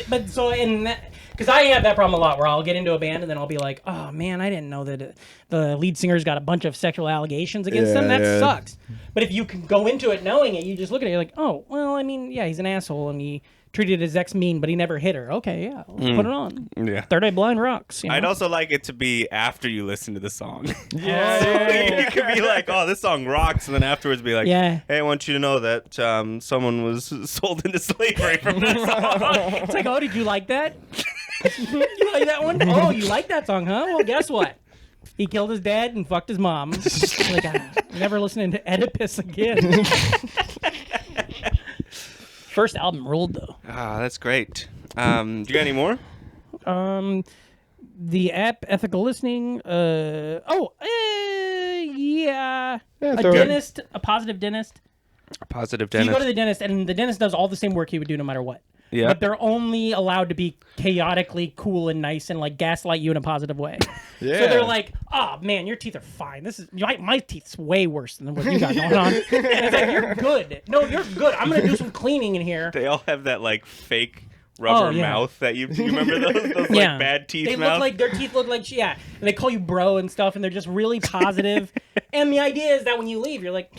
but so in because I have that problem a lot where I'll get into a band and then I'll be like, oh man, I didn't know that the lead singer's got a bunch of sexual allegations against him. That sucks. But if you can go into it knowing it, you just look at it, you're like, oh well, I mean, yeah, he's an asshole and he treated his ex mean, but he never hit her. Okay, yeah, let's put it on. Yeah. Third Eye Blind rocks. You know? I'd also like it to be after you listen to the song. Yeah. You could be like, oh, this song rocks, and then afterwards be like, Yeah. hey, I want you to know that someone was sold into slavery from this song. It's like, oh, did you like that? You like that one? Oh, you like that song, huh? Well, guess what? He killed his dad and fucked his mom. Like, never listening to Oedipus again. First album ruled though. Ah, that's great. Do you got any more? The app ethical listening. Yeah. A throw it. dentist, a positive dentist. A positive So you dentist. go to the dentist, and the dentist does all the same work he would do no matter what. Yeah. But they're only allowed to be chaotically cool and nice and like gaslight you in a positive way. Yeah. So they're like, "Oh man, your teeth are fine. This is my teeth's way worse than what you got going on." And it's like, "You're good. No, you're good. I'm gonna do some cleaning in here." They all have that like fake rubber yeah. mouth that you remember those Yeah. like bad teeth They mouth. look like their teeth look like and they call you bro and stuff, and they're just really positive. And the idea is that when you leave, you're like,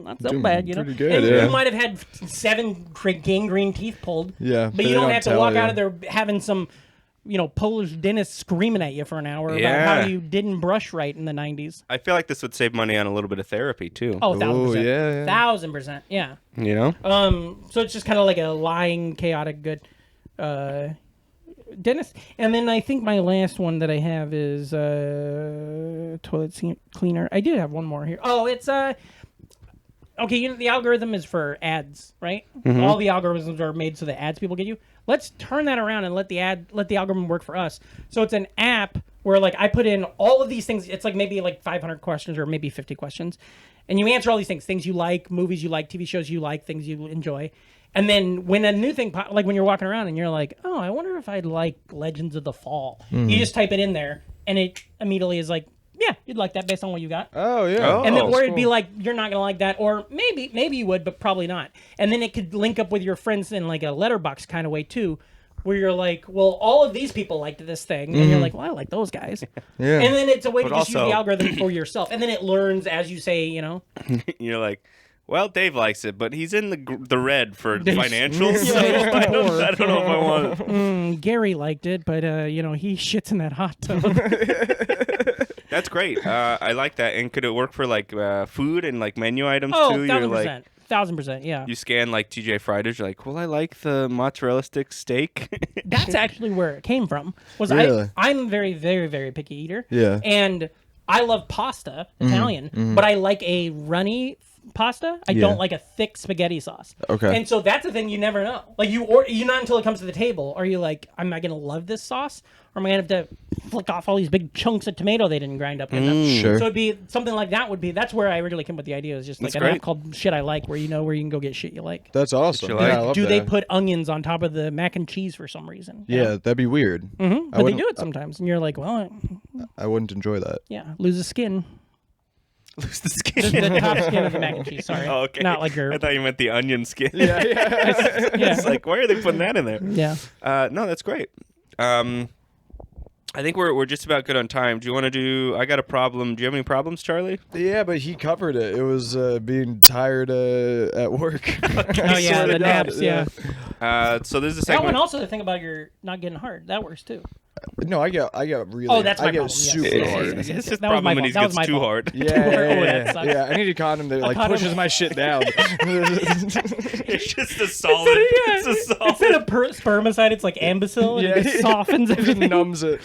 not so bad, you know. pretty good, And yeah. you might have had 7 gangrene teeth pulled. Yeah, but but you they don't don't have to tell walk you. out of there having some, Polish dentist screaming at you for an hour about Yeah. how you didn't brush right in the 90s. I feel like this would save money on a little bit of therapy too. Oh, 1,000%. yeah. 1,000%. Yeah. You know? So it's just kind of like a lying, chaotic, good dentist. And then I think my last one that I have is toilet cleaner. I do have one more here. Oh, it's okay. The algorithm is for ads, right? Mm-hmm. All the algorithms are made so the ads people get you. Let's turn that around and let the algorithm work for us. So it's an app where like I put in all of these things. It's like maybe like 500 questions or maybe 50 questions, and you answer all these things you like, movies you like, TV shows you like, things you enjoy. And then when a new thing, like when you're walking around and you're like, oh, I wonder if I'd like Legends of the Fall. You just type it in there, and it immediately is like, yeah, you'd like that based on what you got. Oh, yeah. Oh. And then, or that's it'd be cool. like, you're not going to like that, or maybe you would, but probably not. And then it could link up with your friends in like a letterbox kind of way too, where you're like, well, all of these people liked this thing, and you're like, well, I like those guys. Yeah. And then it's a way to But just use also- the algorithm for yourself. And then it learns as you say, You're like, well, Dave likes it, but he's in the red for financials. Yeah, So he's I don't poor. know if I want. Gary liked it, but he shits in that hot tub. That's great. I like that. And could it work for like food and like menu items Oh, too? You're 1,000%. like, 1,000%, yeah. you scan like TJ Fridays. You're like, well, I like the mozzarella stick steak. That's actually where it came from. Really? I'm very, very, very picky eater. Yeah. And I love pasta, Italian, but I like a runny pasta. I don't like a thick spaghetti sauce. Okay. And so that's the thing you never know. Like you not until it comes to the table are you like, am I gonna love this sauce, or am I gonna have to flick off all these big chunks of tomato they didn't grind up? Good enough? Sure. So it'd be something like that. That's where I originally came up with the idea. Is just like That's an great. app called Shit I Like, where you can go get shit you like. That's awesome. you Yeah, like. I love Do they that. put onions on top of the mac and cheese for some reason? Yeah, that'd be weird. But they wouldn't- do it sometimes, and you're like, well, I wouldn't enjoy that. yeah, lose the skin. Lose the The, skin. the top skin of the mac and cheese. Sorry. Oh, okay. Not like your. I thought you meant the onion skin. Yeah. It's like, why are they putting that in there? Yeah. No, that's great. I think we're just about good on time. Do you want to do? I got a problem. Do you have any problems, Charlie? Yeah, but he covered it. It was being tired at work. Oh yeah, Swear to the God, naps. Yeah. So there's a That segment. one also the thing about your not getting hard. That works too. No, I get really. Oh, that's my I get problem, yes. super Yes, hard. yes, yes, yes. It's his That was my problem when he fault. That was gets my too fault. hard. That sucks. Yeah. I need a condom that like condom. pushes my shit down. It's just a solid. It's a solid. Instead of spermicide, it's like Ambicil, and it just softens It just everything. numbs it.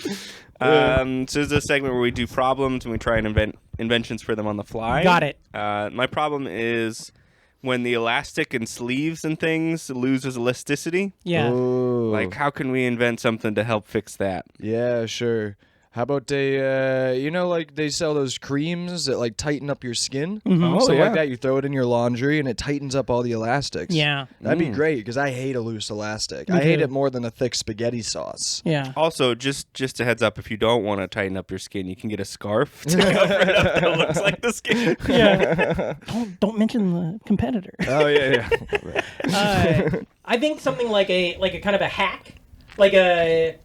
So this is a segment where we do problems and we try and invent inventions for them on the fly. Got it. My problem is when the elastic and sleeves and things loses elasticity. Yeah. Ooh. Like, how can we invent something to help fix that? Yeah, sure. How about like they sell those creams that like tighten up your skin? Oh, Something yeah. like that. You throw it in your laundry and it tightens up all the elastics. Yeah. That'd be great because I hate a loose elastic. Me I hate too. it more than a thick spaghetti sauce. Yeah. Also, just a heads up, if you don't want to tighten up your skin, you can get a scarf to cover it up that looks like the skin. Yeah. don't mention the competitor. Oh yeah. I think something like a kind of a hack, like a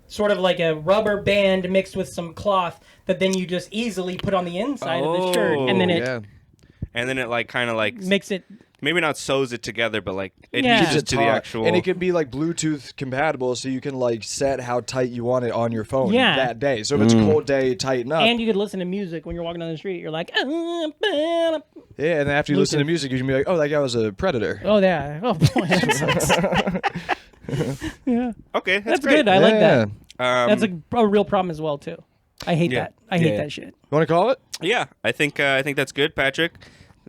sort of like a rubber band mixed with some cloth that then you just easily put on the inside of the shirt, and then it yeah. And then it like kind of like makes it. maybe not sews it together, but like it Yeah. uses Keeps to the taut. actual. And it can be like Bluetooth compatible, so you can like set how tight you want it on your phone Yeah. that day. So if it's a cold day, tighten up. And you could listen to music when you're walking down the street. You're like, Yeah, and then after you listen to music, you can be like, oh, that guy was a predator. oh yeah, oh boy, that sucks. Yeah, Okay, that's great. good. I like that. That's Um, a real problem as well too. I hate Yeah. that. I hate Yeah. that shit. You want to call it? Yeah, I think that's good, Patrick.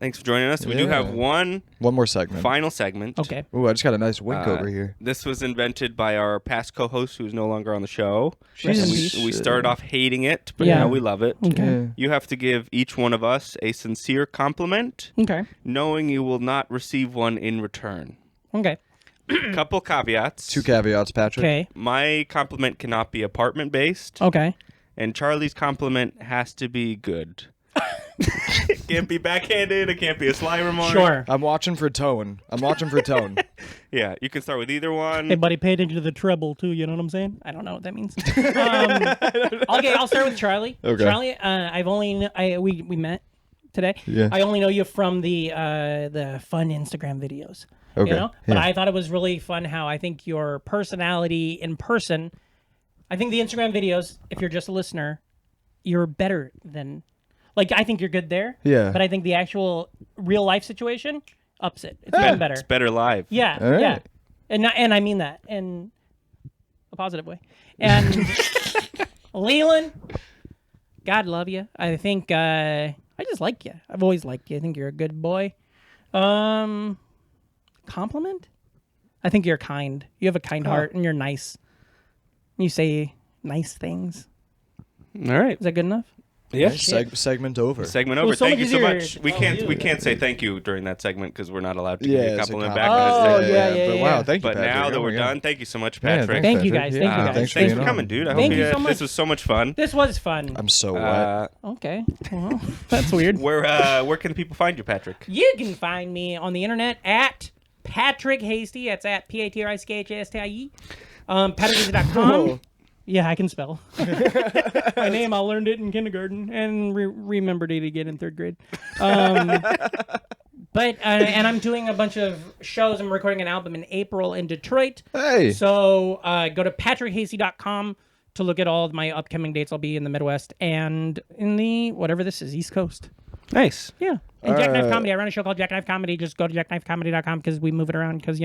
Thanks for joining us. We do have Yeah. one One more segment. final segment. Okay. Ooh, I just got a nice wink over here. This was invented by our past co-host, who is no longer on the show. Rest in And peace. we started off hating it, but Yeah. now we love it. Okay. Yeah. You have to give each one of us a sincere compliment, Okay. knowing you will not receive one in return. Okay. Couple caveats. 2 caveats, Patrick. Okay. My compliment cannot be apartment-based, Okay. and Charlie's compliment has to be good. It can't be backhanded. It can't be a sly remark. Sure. I'm watching for tone. Yeah, you can start with either one. Hey, buddy, pay attention to the treble too. You know what I'm saying? I don't know what that means. Okay, I'll start with Charlie. Okay. Charlie, we met today. Yeah. I only know you from the fun Instagram videos. Okay, You know, but yeah. I thought it was really fun how I think your personality in person. I think the Instagram videos, if you're just a listener, you're better than. Like, I think you're good there. Yeah. But I think the actual real life situation ups it. It's even better. It's better live. Yeah, All right. yeah, and I mean that in a positive way. And Leland, God love you. I think I just like you. I've always liked you. I think you're a good boy. Compliment? I think you're kind. You have a kind heart, and you're nice. You say nice things. All right. Is that good enough? Yeah. Segment over. Segment over. so Thank much you so easier much. to We tell can't you. we can't say thank you during that segment because we're not allowed to Yeah, give you a it's a compliment compliment. back. Oh, in this segment. yeah, But yeah. wow, thank you, But Patrick. now that Oh we're my done, God. thank you so much, Yeah, Patrick. Thank you, Patrick. guys. Thank you, guys. Thanks for Thanks being for on. coming, dude. I Thank hope you so much. this was so much fun. This was fun. I'm so wet. Okay. Well, that's weird. Where can people find you, Patrick? You can find me on the internet at Patrick Hastie. That's at PatrickHastie. PatrickHastie.com. Yeah, I can spell. My name, I learned it in kindergarten and remembered it again in 3rd grade. But and I'm doing a bunch of shows. I'm recording an album in April in Detroit. Hey. So go to PatrickHastie.com to look at all of my upcoming dates. I'll be in the Midwest and in the, whatever this is, East Coast. Nice. Yeah. And Jackknife Comedy. I run a show called Jackknife Comedy. Just go to jackknifecomedy.com because we move it around because,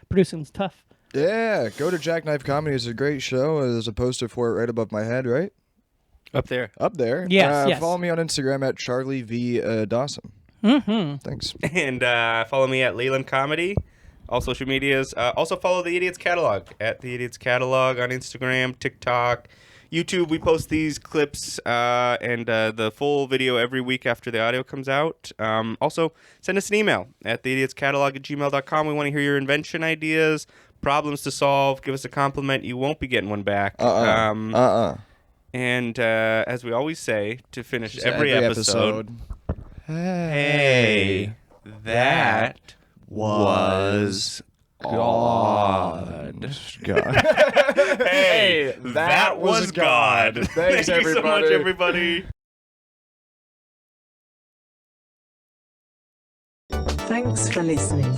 producing's tough. Yeah, go to Jackknife Comedy. It's a great show. There's a poster for it right above my head, right? Up there. Up there. Yes, yes. Follow me on Instagram at Charlie V. Dawson. Mm-hmm. Thanks. And follow me at Leland Comedy. All social medias. Also follow The Idiot's Catalog at The Idiot's Catalog on Instagram, TikTok, YouTube. We post these clips and the full video every week after the audio comes out. Also, send us an email at theidiotscatalog@gmail.com. We want to hear your invention ideas, problems to solve. Give us a compliment. You won't be getting one back. And as we always say, to finish every episode, hey, that was God. Hey, that was God. Thanks, Thank you so much, everybody. everybody. Thanks for listening.